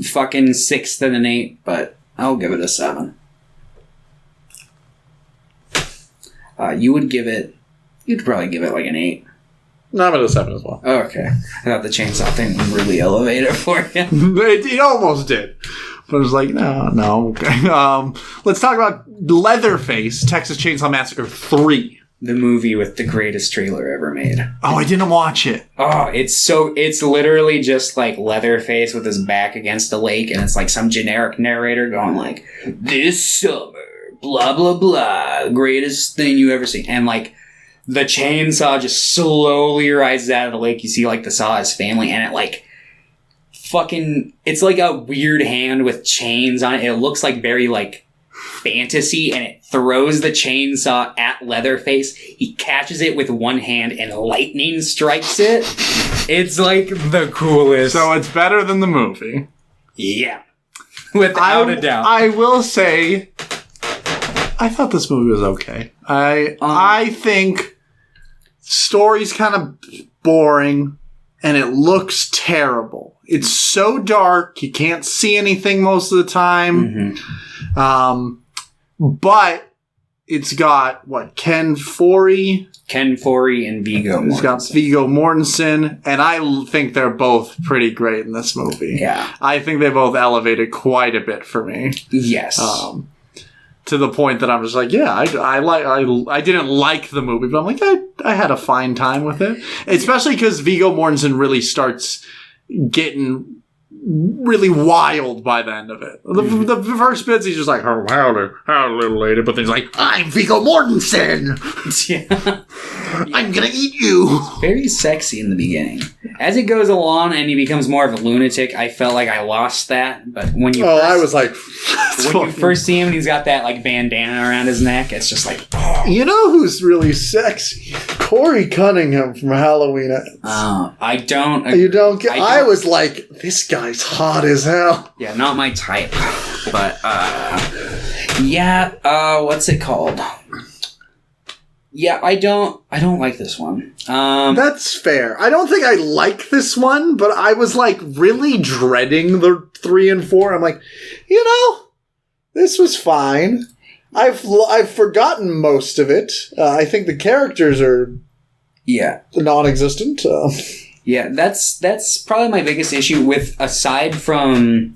fucking 6 than an 8, but I'll give it a 7. You'd probably give it like an 8. No, I'm at a 7 as well. Oh, okay. I thought the chainsaw thing would really elevate it for you. It almost did. But I was like, no, okay. Let's talk about Leatherface, Texas Chainsaw Massacre 3. The movie with the greatest trailer ever made. Oh, I didn't watch it. Oh, it's literally just like Leatherface with his back against a lake, and it's like some generic narrator going like, this summer, blah, blah, blah, greatest thing you ever seen. And like, the chainsaw just slowly rises out of the lake. You see like the Saw's family, and it like, it's like a weird hand with chains on it. It looks like very like fantasy, and it throws the chainsaw at Leatherface. He catches it with one hand and lightning strikes it. It's like the coolest. So it's better than the movie. Yeah. Without a doubt. I will say, I thought this movie was okay. I think story's kind of boring and it looks terrible. It's so dark, you can't see anything most of the time. Mm-hmm. But it's got, Ken Foree? Ken Foree and Viggo Mortensen. It's got Viggo Mortensen, and I think they're both pretty great in this movie. Yeah. I think they both elevated quite a bit for me. Yes. To the point that I'm just like, yeah, I didn't like the movie, but I'm like, I had a fine time with it. Especially because Viggo Mortensen really starts getting really wild by the end of it. The first bits, he's just like, oh, howdy, little lady. But then he's like, I'm Viggo Mortensen. Yeah. I'm gonna eat you. Very sexy in the beginning. As it goes along and he becomes more of a lunatic, I felt like I lost that. But when you I was like, when you first see him and he's got that like bandana around his neck, it's just like, oh. You know who's really sexy? Corey Cunningham from Halloween Ends. I don't. You don't get. I was like, this guy's hot as hell. Yeah, not my type. But yeah. What's it called? Yeah, I don't like this one. That's fair. I don't think I like this one, but I was like really dreading the 3 and 4. I'm like, this was fine. I've forgotten most of it. I think the characters are non-existent. Yeah, that's probably my biggest issue with, aside from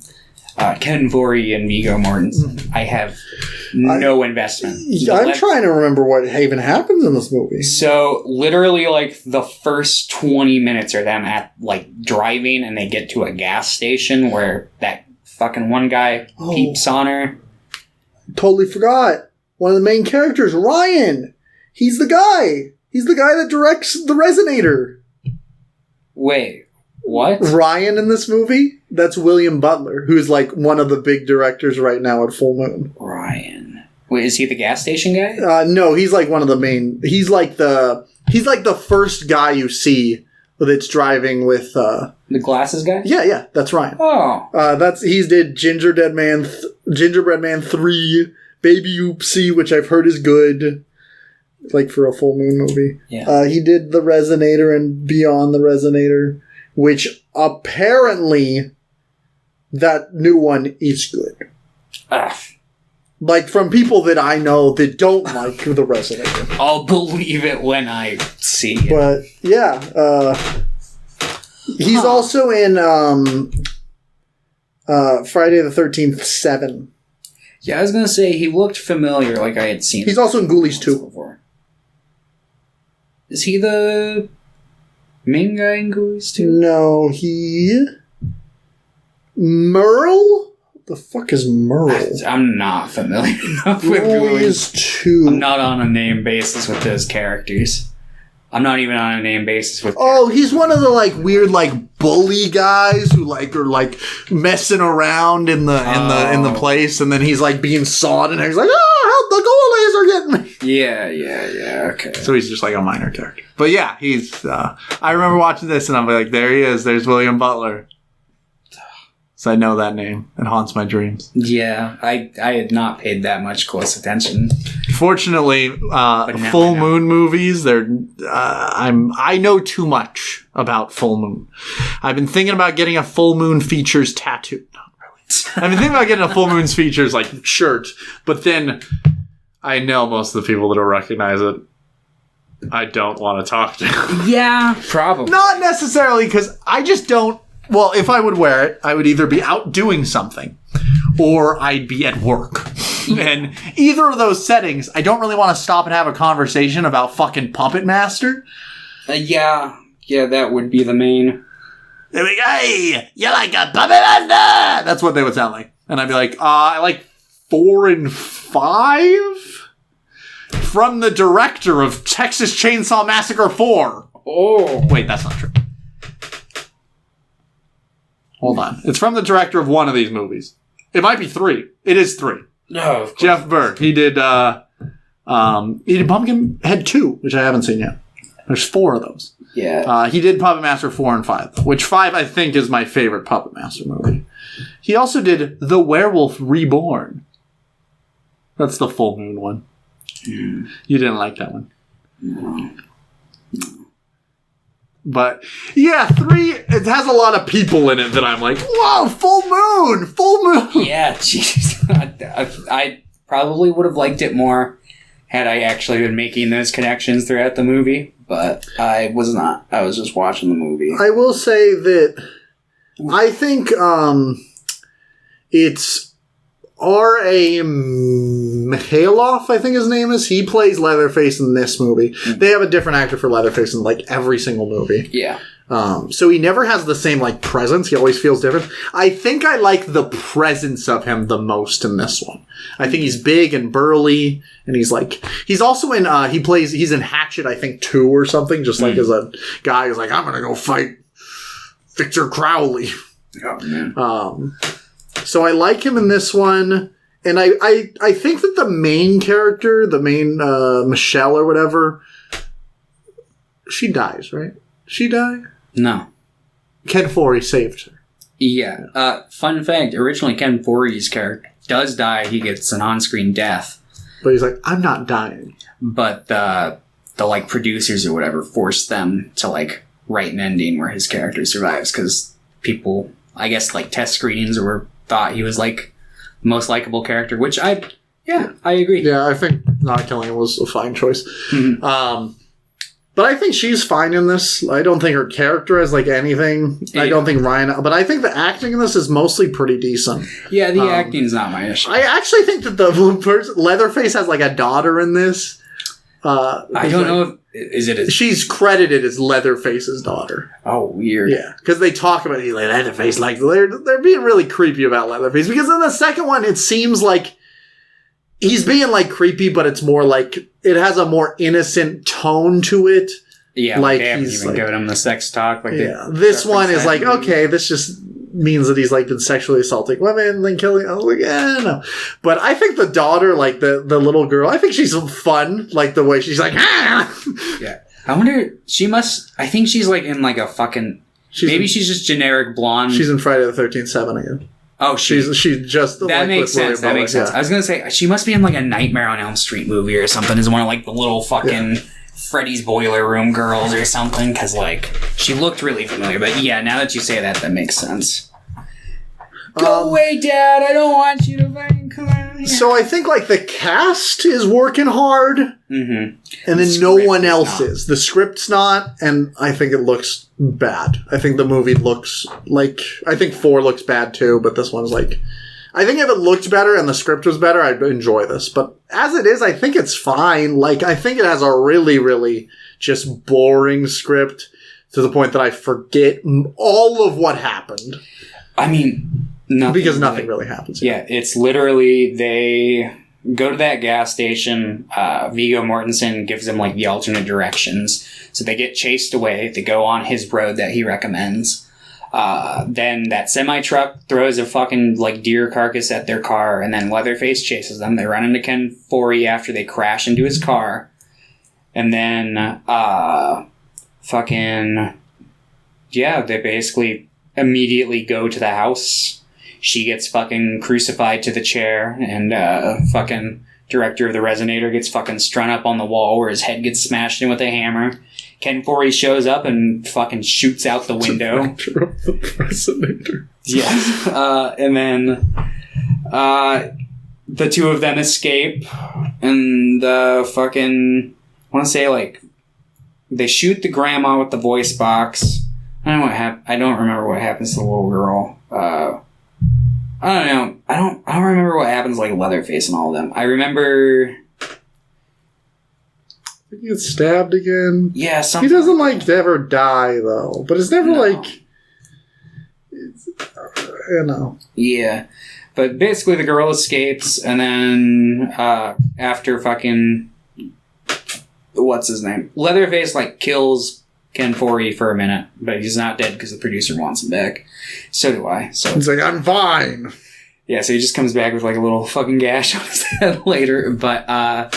Ken Foree and Viggo Mortensen. I have no investment. I'm trying to remember what even happens in this movie. So, literally, like, the first 20 minutes are them at, like, driving, and they get to a gas station where that fucking one guy peeps on her. Totally forgot. One of the main characters, Ryan. He's the guy. He's the guy that directs The Resonator. Wait, what? Ryan in this movie? That's William Butler, who's like one of the big directors right now at Full Moon. Ryan. Wait, is he the gas station guy? No, he's like one of the main. He's like the first guy you see that's driving with the glasses guy. Yeah, that's Ryan. Oh, he did Gingerbread Man 3, Baby Oopsie, which I've heard is good. Like for a Full Moon movie. Yeah. He did The Resonator and Beyond the Resonator, which apparently that new one is good. Like from people that I know that don't like The Resonator. I'll believe it when I see it. But yeah, he's also in Friday the 13th 7. Yeah, I was gonna say he looked familiar, like I had seen. He's also in Ghoulies 2 before. Is he the main guy in Ghoulies 2? No, Merle? What the fuck is Merle? I'm not familiar enough with Ghoulies 2. I'm not on a name basis with those characters. I'm not even on a name basis with. Oh, he's one of the like weird like bully guys who like are like messing around in the place, and then he's like being sawed, and he's like, help! The goalies are getting me. Yeah. Okay. So he's just like a minor character, but yeah, he's. I remember watching this, and I'm like, there he is. There's William Butler. So I know that name. It haunts my dreams. Yeah, I had not paid that much close attention. Fortunately, Full Moon movies, I know too much about Full Moon. I've been thinking about getting a Full Moon Features tattoo. Not really. I've been thinking about getting a Full Moon Features like shirt, but then I know most of the people that will recognize it. I don't want to talk to. Yeah, probably. Not necessarily, because I just don't. Well, if I would wear it, I would either be out doing something or I'd be at work. And either of those settings, I don't really want to stop and have a conversation about fucking Puppet Master. Yeah, that would be the main. They'd be like, hey, you like a Puppet Master? That's what they would sound like. And I'd be like, I like 4 and 5? From the director of Texas Chainsaw Massacre 4. Oh. Wait, that's not true. Hold on. It's from the director of one of these movies. It might be 3. It is 3. No, Jeff Berg. He did Pumpkinhead 2, which I haven't seen yet. There's 4 of those. Yeah. He did Puppet Master 4 and 5, which 5 I think is my favorite Puppet Master movie. He also did The Werewolf Reborn. That's the Full Moon one. Mm. You didn't like that one. No. But, yeah, 3, it has a lot of people in it that I'm like, whoa, Full Moon! Yeah, jeez. I probably would have liked it more had I actually been making those connections throughout the movie, but I was not. I was just watching the movie. I will say that I think it's R.A. Mihailoff, I think his name is. He plays Leatherface in this movie. Mm. They have a different actor for Leatherface in like every single movie. Yeah. So he never has the same like presence. He always feels different. I think I like the presence of him the most in this one. I think he's big and burly, and he's also in he's in Hatchet, I think 2 or something, just like as a guy who's like, I'm gonna go fight Victor Crowley. Oh man. So I like him in this one, and I think that the main character, Michelle or whatever, she dies, right? She die? No. Ken Foree saved her. Yeah. Fun fact, originally Ken Foree's character does die. He gets an on-screen death. But he's like, I'm not dying. But the like producers or whatever forced them to like write an ending where his character survives, because people, I guess, like test screenings or thought he was like the most likable character, which I Yeah, I agree. Yeah, I think not killing him was a fine choice. Mhm. But I think she's fine in this. I don't think her character is like anything. Yeah. I don't think Ryan... But I think the acting in this is mostly pretty decent. Yeah, the acting's not my issue. I actually think that the person... Leatherface has like a daughter in this. I don't know if... Is it... She's credited as Leatherface's daughter. Oh, weird. Yeah, because they talk about it, like, Leatherface. Like, they're being really creepy about Leatherface. Because in the second one, it seems like he's being like creepy, but it's more like it has a more innocent tone to it. Yeah, like they haven't he's even like, given him the sex talk. Like this one is like, okay, this just means that he's like been sexually assaulting women and then killing. I was like, no. But I think the daughter, like the little girl, I think she's fun. Like the way she's like, Yeah, I wonder. She must. I think she's like in like a fucking. She's just generic blonde. She's in Friday the 13th 7 again. Oh, she's just that like, makes sense. That makes sense. Yeah. I was gonna say she must be in like a Nightmare on Elm Street movie or something. As one of like the little fucking Freddy's Boiler Room girls or something. Because like she looked really familiar. But yeah, now that you say that, that makes sense. Go away, Dad! I don't want you to fucking come out here. So I think like the cast is working hard, and then no one else is. The script's not, and I think it looks bad. I think the movie looks like... I think 4 looks bad too, but this one's like... I think if it looked better and the script was better, I'd enjoy this. But as it is, I think it's fine. Like, I think it has a really, really just boring script to the point that I forget all of what happened. I mean... Because nothing really happens. Yeah, it's literally they go to that gas station. Viggo Mortensen gives them like the alternate directions. So they get chased away. They go on his road that he recommends. Then that semi-truck throws a fucking like deer carcass at their car. And then Leatherface chases them. They run into Ken Foree after they crash into his car. And then they basically immediately go to the house. She gets fucking crucified to the chair, and fucking director of the Resonator gets fucking strung up on the wall where his head gets smashed in with a hammer. Ken Foree shows up and fucking shoots out the window. Director of the Resonator. Yeah. And then the two of them escape, and fucking... I want to say, like, they shoot the grandma with the voice box. I don't know I don't remember what happens to the little girl. I don't know. I don't remember what happens like Leatherface and all of them. I remember he gets stabbed again. Yeah, something. He doesn't like ever die though, but it's never like you know. Yeah, but basically the girl escapes, and then after fucking what's his name, Leatherface like kills Ken Foree for a minute, but he's not dead because the producer wants him back. So do I. So he's like, I'm fine. Yeah, so he just comes back with like a little fucking gash on his head later. But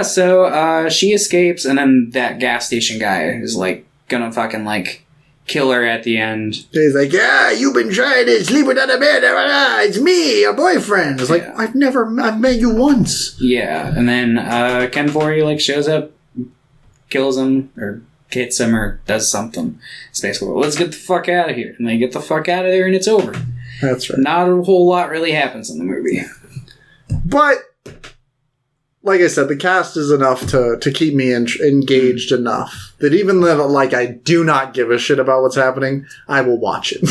so she escapes, and then that gas station guy is like gonna fucking like kill her at the end. He's like, yeah, you've been trying to sleep with other men. It's me, your boyfriend. It's like, I've met you once. Yeah, and then Ken Foree like shows up, kills him, or hits him, or does something. It's basically, let's get the fuck out of here. And they get the fuck out of there, and it's over. That's right. Not a whole lot really happens in the movie. But, like I said, the cast is enough to keep me engaged enough that even though, like, I do not give a shit about what's happening, I will watch it.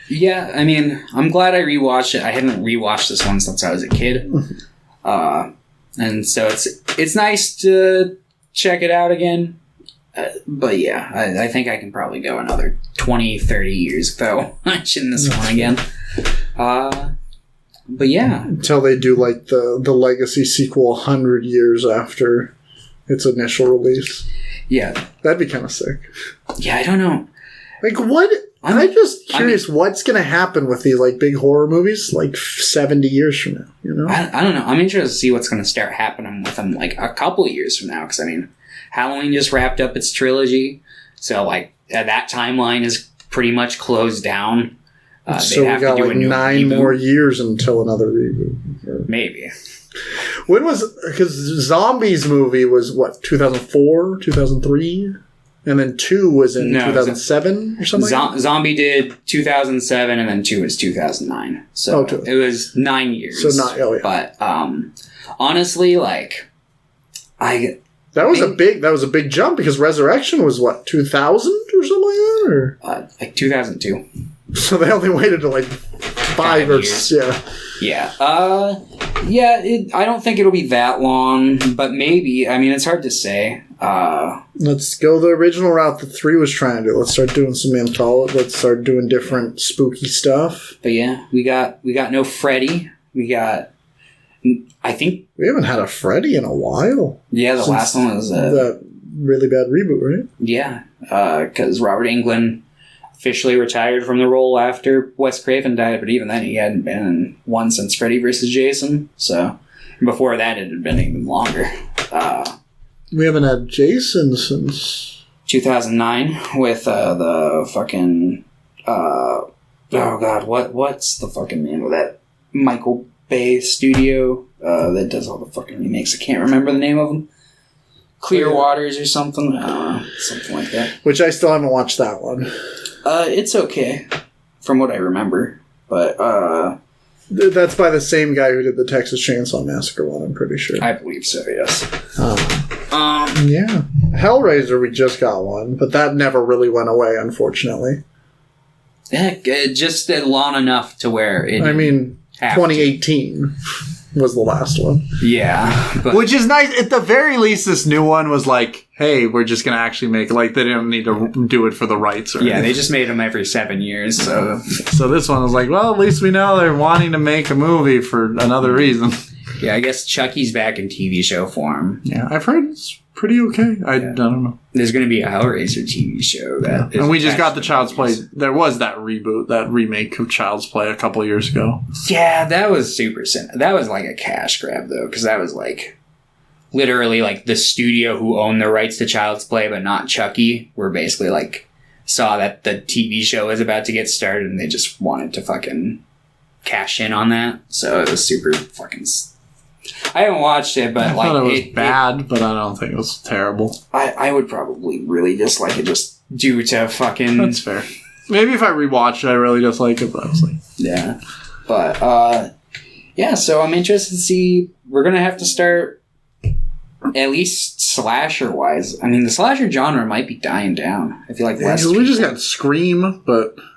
Yeah, I mean, I'm glad I rewatched it. I hadn't rewatched this one since I was a kid. And so it's nice to check it out again. But yeah, I think I can probably go another 20, 30 years without watching this one again. But yeah. Until they do like the Legacy sequel 100 years after its initial release. Yeah. That'd be kind of sick. Yeah, I don't know. Like what? I'm just curious what's going to happen with these like big horror movies like 70 years from now, you know? I don't know. I'm interested to see what's going to start happening with them like a couple of years from now, because I mean, Halloween just wrapped up its trilogy, so like that timeline is pretty much closed down. So we got like 9 more years until another reboot. Maybe. When was... Because Zombies movie was, what, 2004? 2003? And then 2 was in No, 2007 or something? Zombie did 2007, and then 2 was 2009. So it was 9 years. So not, oh yeah. But honestly, like, that was a big jump because Resurrection was what, 2000 or something like that? Or? Like 2002. So they only waited to like 5 years. Yeah. I don't think it'll be that long, but maybe. I mean, it's hard to say. Let's go the original route that 3 was trying to do. Let's start doing some anthology. Let's start doing different spooky stuff. But yeah, we got no Freddy. I think we haven't had a Freddy in a while. Yeah, the last one was that really bad reboot, right? Yeah, because Robert Englund officially retired from the role after Wes Craven died, but even then he hadn't been in one since Freddy vs. Jason. So before that, it had been even longer. We haven't had Jason since 2009 with the fucking oh god, what's the fucking name of that Michael Bay studio that does all the fucking remakes? I can't remember the name of them. Clear Waters or something, something like that. Which I still haven't watched that one. It's okay, from what I remember, but that's by the same guy who did the Texas Chainsaw Massacre one. I'm pretty sure. I believe so. Yes. Yeah, Hellraiser. We just got one, but that never really went away, unfortunately. Heck, just long enough to where it. I mean, 2018 was the last one. Yeah, but which is nice. At the very least, this new one was like, "Hey, we're just gonna actually make like they didn't need to do it for the rights." Or anything. They just made them every 7 years. So this one was like, well, at least we know they're wanting to make a movie for another reason. Yeah, I guess Chucky's back in TV show form. Yeah, I've heard it's pretty okay. I don't know. There's going to be a Hellraiser TV show that, and we just got the Child's Play. There was that reboot, that remake of Child's Play a couple of years ago. Yeah, that was that was like a cash grab though, because that was like literally like the studio who owned the rights to Child's Play, but not Chucky, were basically like saw that the TV show was about to get started, and they just wanted to fucking cash in on that. So it was super fucking. I haven't watched it, but I thought it was bad, but I don't think it was terrible. I would probably really dislike it just due to fucking. That's fair. Maybe if I rewatch it, I really dislike it, but I was like, yeah. But yeah. So I'm interested to see. We're gonna have to start at least slasher wise. I mean, the slasher genre might be dying down. I feel like we just got Scream,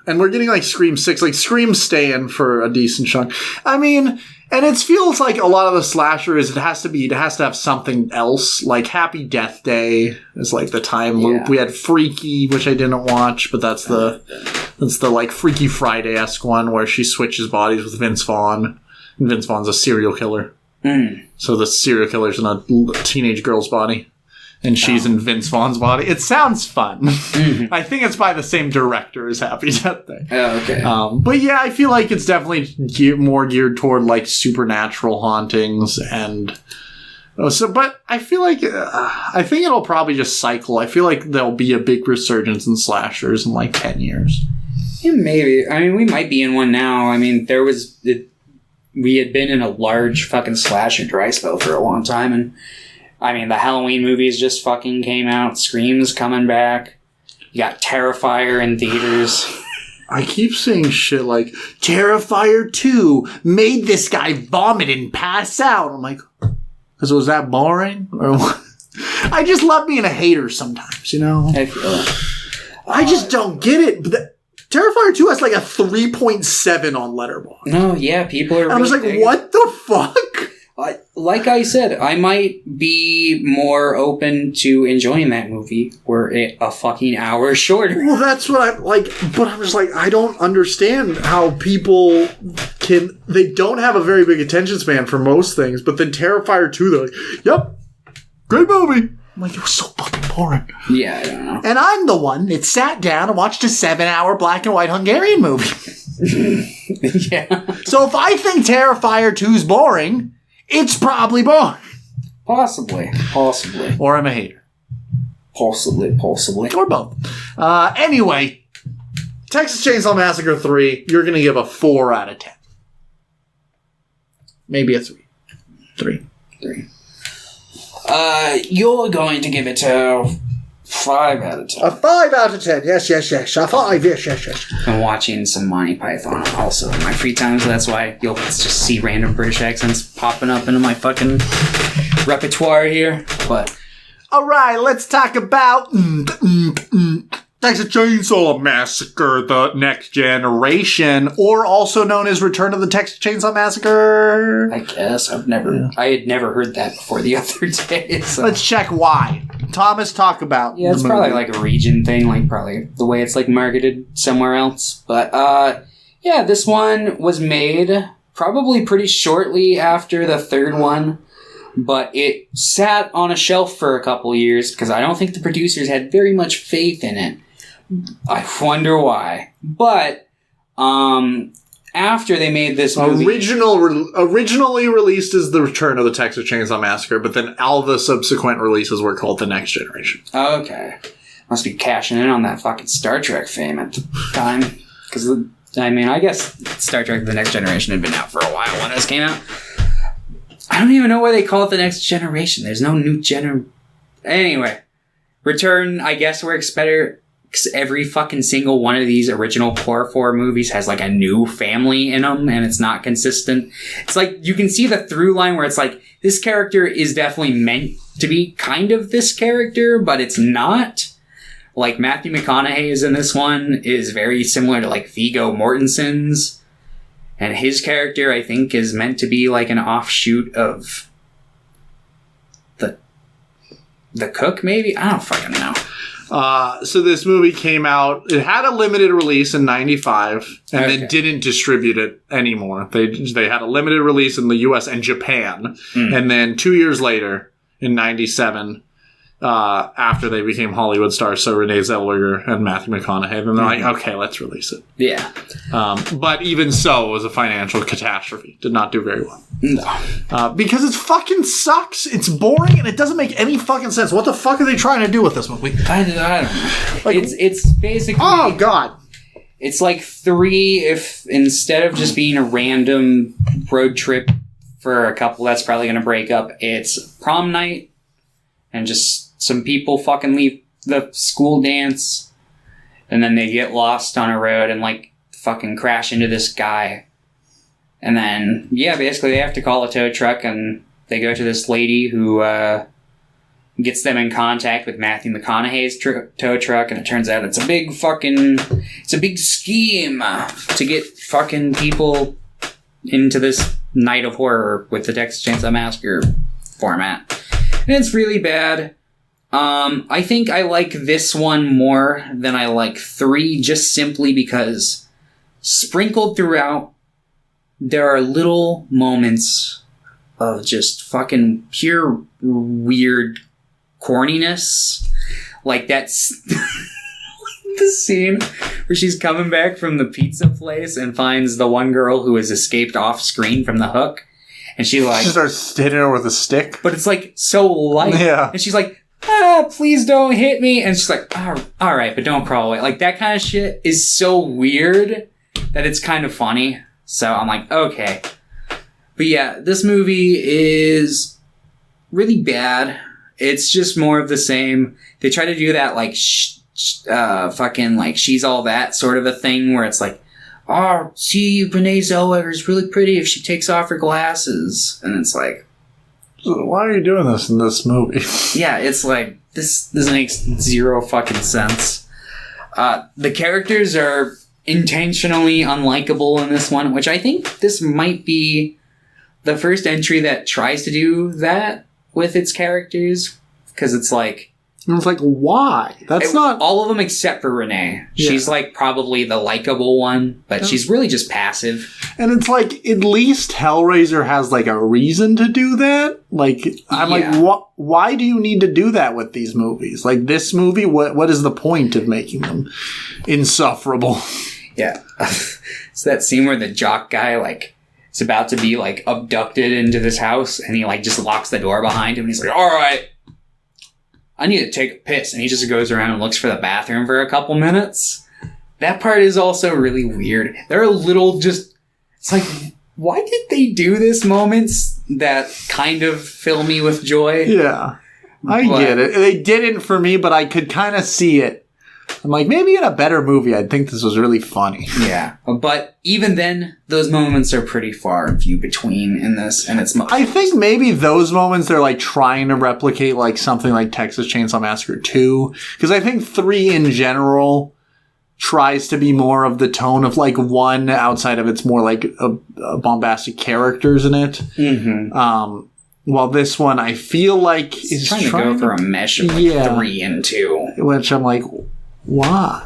and we're getting like Scream 6. Like Scream's staying for a decent chunk. I mean. And it feels like a lot of the slasher it has to have something else. Like Happy Death Day is like the time loop. We had Freaky, which I didn't watch, but that's the like Freaky Friday-esque one where she switches bodies with Vince Vaughn. And Vince Vaughn's a serial killer. So the serial killer's in a teenage girl's body. And she's in Vince Vaughn's body. It sounds fun. Mm-hmm. I think it's by the same director as Happy Death Day. Oh, okay. But yeah, I feel like it's definitely more geared toward like supernatural hauntings and. But I feel like I think it'll probably just cycle. I feel like there'll be a big resurgence in slashers in like 10 years. Yeah, maybe. I mean, we might be in one now. I mean, we had been in a large fucking slasher dry spell for a long time, and. I mean, the Halloween movies just fucking came out. Scream's coming back. You got Terrifier in theaters. I keep seeing shit like, Terrifier 2 made this guy vomit and pass out. I'm like, so was that boring? Or what? I just love being a hater sometimes, you know? I feel it. I just don't get it. Terrifier 2 has like a 3.7 on Letterboxd. No, yeah, people are. And I was like, what the fuck? Like I said, I might be more open to enjoying that movie were it a fucking hour shorter. Well, that's what I like, but I'm just like, I don't understand how people they don't have a very big attention span for most things, but then Terrifier 2, they're like, yep, great movie. I'm like, it was so fucking boring. Yeah, I don't know. And I'm the one that sat down and watched a 7-hour black and white Hungarian movie. Yeah. So if I think Terrifier 2's boring, it's probably boring. Possibly. Or I'm a hater. Possibly. Or both. Anyway, Texas Chainsaw Massacre 3, you're going to give a 4 out of 10. Maybe a 3. 3. You're going to give it a 5 out of 10. A 5 out of 10. Yes. A 5. Yes. I'm watching some Monty Python also in my free time, so that's why you'll just see random British accents popping up into my fucking repertoire here. But all right, let's talk about Texas Chainsaw Massacre: The Next Generation, or also known as Return of the Texas Chainsaw Massacre. I guess I had never heard that before the other day. So. Let's check why. Thomas, talk about. Yeah, it's probably like a region thing, like probably the way it's like marketed somewhere else. But yeah, this one was made probably pretty shortly after the third one. But it sat on a shelf for a couple years because I don't think the producers had very much faith in it. I wonder why. But after they made this movie... Originally released as The Return of the Texas Chainsaw Massacre, but then all the subsequent releases were called The Next Generation. Okay. Must be cashing in on that fucking Star Trek fame at the time. Because, I mean, I guess Star Trek The Next Generation had been out for a while when this came out. I don't even know why they call it The Next Generation. There's no new Anyway, Return, I guess, works better because every fucking single one of these original Core 4 movies has like a new family in them, and it's not consistent. It's like you can see the through line where it's like this character is definitely meant to be kind of this character, but it's not. Like Matthew McConaughey's in this one is very similar to like Viggo Mortensen's. And his character, I think, is meant to be like an offshoot of the cook, maybe? I don't fucking know. So this movie came out, it had a limited release in 95, and then didn't distribute it anymore. They had a limited release in the US and Japan. And then 2 years later, in 97, after they became Hollywood stars, so Renee Zellweger and Matthew McConaughey, then they're like, okay, let's release it. Yeah. But even so, it was a financial catastrophe. Did not do very well. No. Because it fucking sucks. It's boring, and it doesn't make any fucking sense. What the fuck are they trying to do with this movie? I don't know. Like, it's basically... Oh, God. It's like 3, if instead of just being a random road trip for a couple that's probably going to break up, it's prom night, and just... some people fucking leave the school dance, and then they get lost on a road and, like, fucking crash into this guy. And then, yeah, basically they have to call a tow truck, and they go to this lady who gets them in contact with Matthew McConaughey's tow truck, and it turns out it's a big scheme to get fucking people into this night of horror with the Texas Chainsaw Massacre format. And it's really bad. I think I like this one more than I like 3, just simply because sprinkled throughout, there are little moments of just fucking pure weird corniness. Like that's the scene where she's coming back from the pizza place and finds the one girl who has escaped off screen from the hook. And she starts hitting her with a stick. But it's like so light. Yeah. And she's like, please don't hit me. And she's like, all right, but don't crawl away. Like, that kind of shit is so weird that it's kind of funny. So I'm like, okay. But yeah, this movie is really bad. It's just more of the same. They try to do that, like, fucking, like, She's All That sort of a thing where it's like, oh, see, Renee Zellweger is really pretty if she takes off her glasses. And it's like, why are you doing this in this movie? Yeah, it's like, this makes zero fucking sense. The characters are intentionally unlikable in this one, which I think this might be the first entry that tries to do that with its characters. Because it's like... It's like, why? That's not... All of them except for Renee. Yeah. She's like probably the likable one, but she's really just passive. And it's like, at least Hellraiser has like a reason to do that. Like, I'm like, why do you need to do that with these movies? Like, this movie, what is the point of making them insufferable? Yeah. It's that scene where the jock guy, like, is about to be, like, abducted into this house, and he, like, just locks the door behind him, and he's like, all right, I need to take a piss. And he just goes around and looks for the bathroom for a couple minutes. That part is also really weird. There are little just... It's like, why did they do this moments that kind of fill me with joy? Yeah. I get it. They didn't for me, but I could kind of see it. I'm like, maybe in a better movie, I'd think this was really funny. Yeah. But even then, those moments are pretty far and few between in this, and it's I think maybe those moments they're like trying to replicate like something like Texas Chainsaw Massacre 2. Because I think 3 in general tries to be more of the tone of like 1 outside of it's more like a bombastic characters in it. Mm-hmm. While this one, I feel like is trying to go for a mesh of like 3 and 2. Which I'm like, why?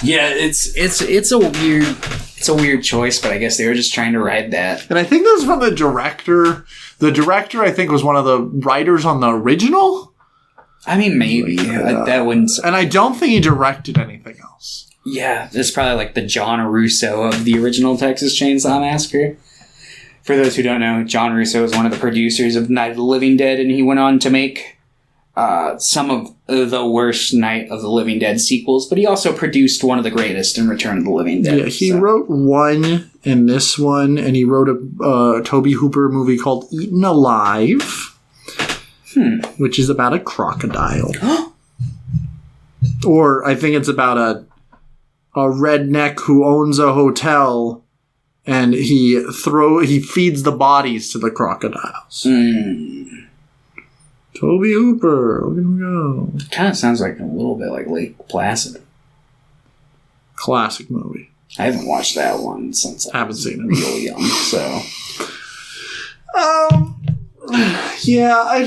Yeah, it's a weird choice, but I guess they were just trying to ride that. And I think this is from the director. The director, I think, was one of the writers on the original. I mean, maybe. That wouldn't... And I don't think he directed anything else. Yeah, it's probably like the John Russo of the original Texas Chainsaw Massacre. For those who don't know, John Russo is one of the producers of Night of the Living Dead, and he went on to make some of the worst Night of the Living Dead sequels, but he also produced one of the greatest in Return of the Living Dead. Yeah, he wrote 1 in this one, and he wrote a Tobe Hooper movie called Eaten Alive, which is about a crocodile. Or I think it's about a redneck who owns a hotel, and he feeds the bodies to the crocodiles. Tobe Hooper, look at him go. Kind of sounds like a little bit like Lake Placid. Classic movie. I haven't watched that one since I haven't seen it. Real young, so. Yeah,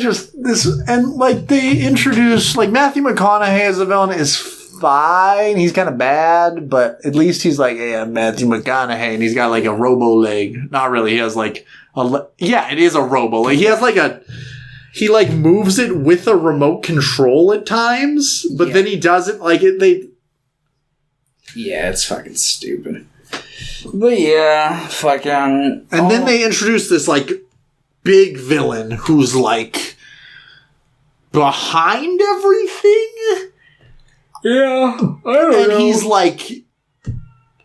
they introduce, like, Matthew McConaughey as a villain is fine. He's kind of bad, but at least he's like, yeah, Matthew McConaughey, and he's got like a robo leg. Not really. He has like it is a robo leg. He has like he like moves it with a remote control at times, but then he doesn't like it. Yeah, it's fucking stupid. But yeah, fucking. And then they introduce this like big villain who's like behind everything. Yeah, I don't know. And he's like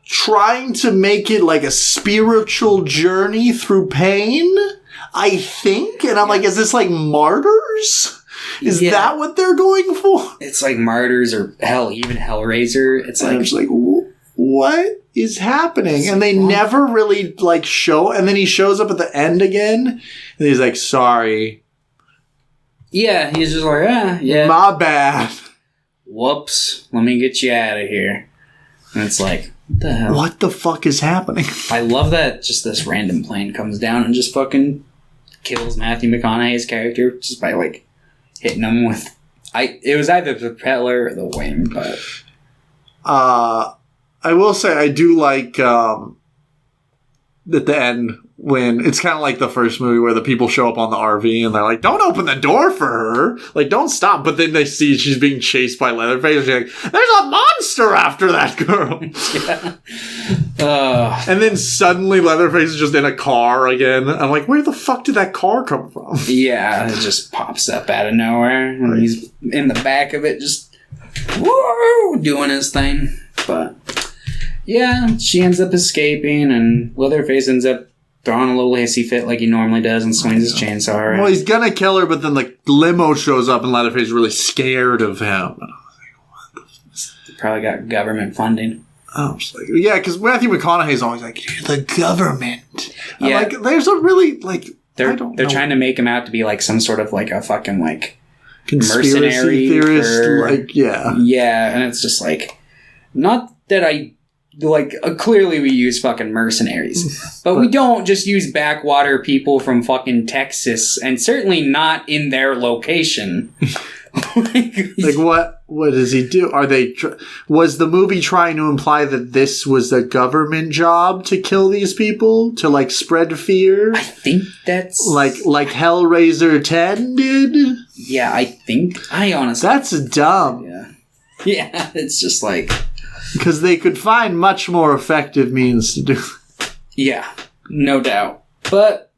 trying to make it like a spiritual journey through pain, I think. And I'm like, is this like Martyrs? Is that what they're going for? It's like Martyrs or hell, even Hellraiser. It's like, I'm just like, what is happening? And they never really like show. And then he shows up at the end again, and he's like, sorry. Yeah, he's just like, yeah, my bad. Whoops, let me get you out of here. And it's like, what the hell? What the fuck is happening? I love that just this random plane comes down and just fucking kills Matthew McConaughey's character just by like hitting him with... It was either the propeller or the wing, but... I will say I do like at the end when it's kind of like the first movie where the people show up on the RV and they're like, don't open the door for her. Like, don't stop. But then they see she's being chased by Leatherface and she's like, there's a monster after that girl. And then suddenly Leatherface is just in a car again. I'm like, where the fuck did that car come from? Yeah, it just pops up out of nowhere. And he's in the back of it just whoa, doing his thing. But yeah, she ends up escaping and Leatherface ends up throwing a little hissy fit like he normally does and swings his chainsaw around. Well, he's gonna kill her, but then the limo shows up and Leatherface is really scared of him. Probably got government funding. I was like, yeah, because Matthew McConaughey's always like, the government. Yeah. Like, there's a really, like, they're trying to make him out to be like some sort of like a fucking like conspiracy mercenary theorist. Like, yeah. Yeah, and it's just like, not that I... Like, clearly we use fucking mercenaries. But we don't just use backwater people from fucking Texas, and certainly not in their location. Like, what does he do? Are they... was the movie trying to imply that this was a government job to kill these people? To, like, spread fear? I think that's... Like Hellraiser 10 did? Yeah, I honestly... That's dumb. Yeah. Yeah, it's just like... Because they could find much more effective means to do it. Yeah, no doubt. But...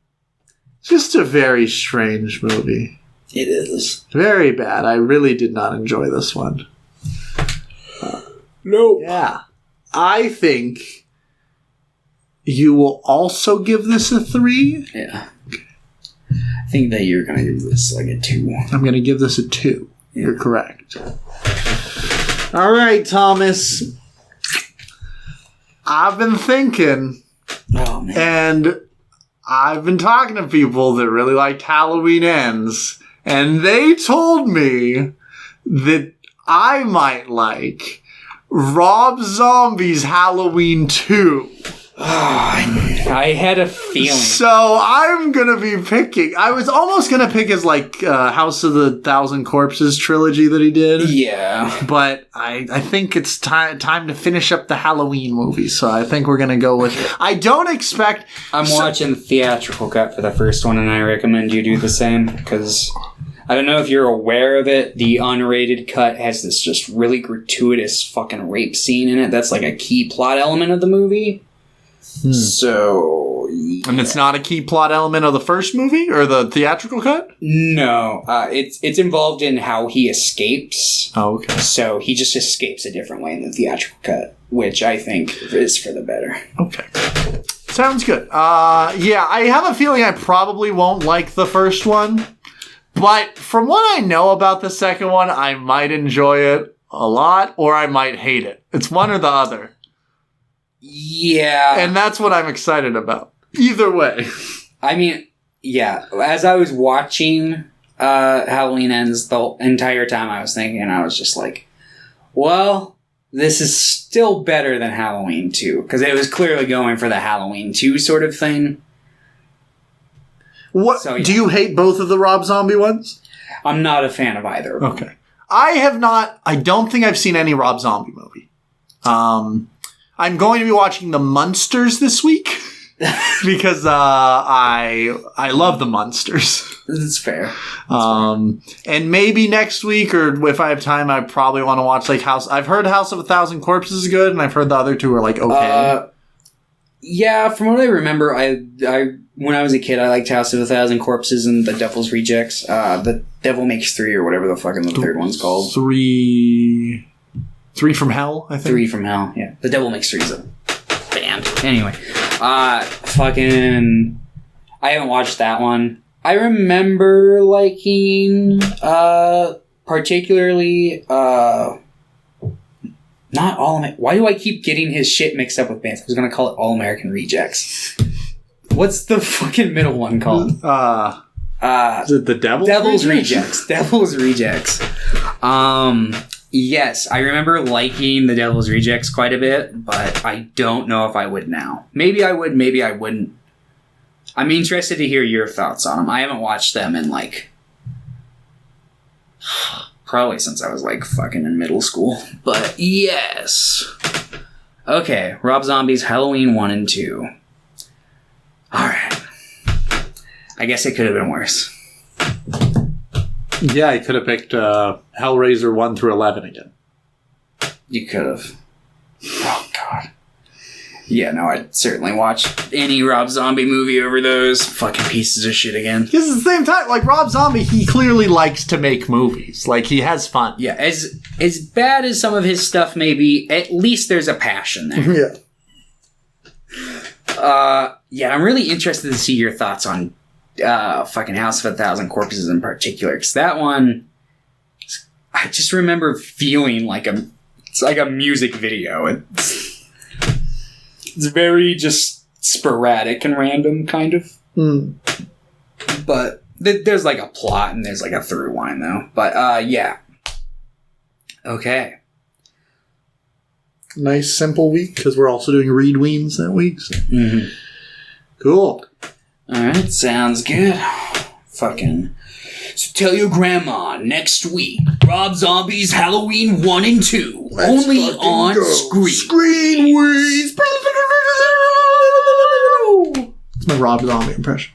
just a very strange movie. It is. Very bad. I really did not enjoy this one. No. Yeah. I think you will also give this a 3? Yeah. think that you're gonna give this like a 2. I'm going to give this a 2. Yeah. You're correct. All right, Thomas. I've been thinking, Oh man. and I've been talking to people that really liked Halloween Ends, and they told me that I might like Rob Zombie's Halloween 2. I had a feeling. So I'm going to be picking... I was almost going to pick his, House of the Thousand Corpses trilogy that he did. Yeah. But I think it's time to finish up the Halloween movie, so I think we're going to go with... I don't expect... I'm watching the theatrical cut for the first one, and I recommend you do the same, because I don't know if you're aware of it, the unrated cut has this just really gratuitous fucking rape scene in it that's like a key plot element of the movie. So... And it's not a key plot element of the first movie, or the theatrical cut? No, it's involved in how he escapes. Oh, okay. So he just escapes a different way in the theatrical cut, which I think is for the better. Okay. Sounds good. Yeah, I have a feeling I probably won't like the first one. But from what I know about the second one, I might enjoy it a lot, or I might hate it. It's one or the other. Yeah. And that's what I'm excited about. Either way. I mean, yeah, as I was watching Halloween Ends the entire time, I was thinking, I was just like, well, this is still better than Halloween 2, because it was clearly going for the Halloween 2 sort of thing. What? So, yeah. Do you hate both of the Rob Zombie ones? I'm not a fan of either of them. Okay. I don't think I've seen any Rob Zombie movie. I'm going to be watching The Munsters this week because I love The Munsters. That's fair. And maybe next week, or if I have time, I probably want to watch I've heard House of a Thousand Corpses is good, and I've heard the other two are okay. Yeah, from what I remember, I when I was a kid, I liked House of a Thousand Corpses and The Devil's Rejects. The Devil Makes Three, or whatever the fucking the third one's called. Three from Hell, I think. 3 from Hell, yeah. The Devil Makes Three is a band. Anyway, fucking... I haven't watched that one. I remember liking, particularly, not All... Why do I keep getting his shit mixed up with bands? I was gonna call it All American Rejects. What's the fucking middle one called? Is it the Devil's Rejects? Devil's Rejects. Yes, I remember liking the Devil's Rejects quite a bit, but I don't know if I would now. Maybe I would, maybe I wouldn't. I'm interested to hear your thoughts on them. I haven't watched them in probably since I was fucking in middle school. But yes. Okay, Rob Zombie's Halloween 1 and 2. Alright. I guess it could have been worse. Yeah, I could have picked Hellraiser 1 through 11 again. You could have. Oh, God. Yeah, no, I'd certainly watch any Rob Zombie movie over those fucking pieces of shit again. Because at the same time, Rob Zombie, he clearly likes to make movies. He has fun. Yeah, as bad as some of his stuff may be, at least there's a passion there. Yeah. Yeah, I'm really interested to see your thoughts on fucking House of a Thousand Corpses in particular, because that one, I just remember feeling it's like a music video. It's very just sporadic and random, kind of. But there's a plot and there's a through line, though. But yeah. Okay. Nice, simple week, because we're also doing Read Weens that week. So. Mm-hmm. Cool. Alright, sounds good. Fucking. So tell your grandma next week. Rob Zombie's Halloween 1 and 2. Only on Screen. Screen Weens. It's my Rob Zombie impression.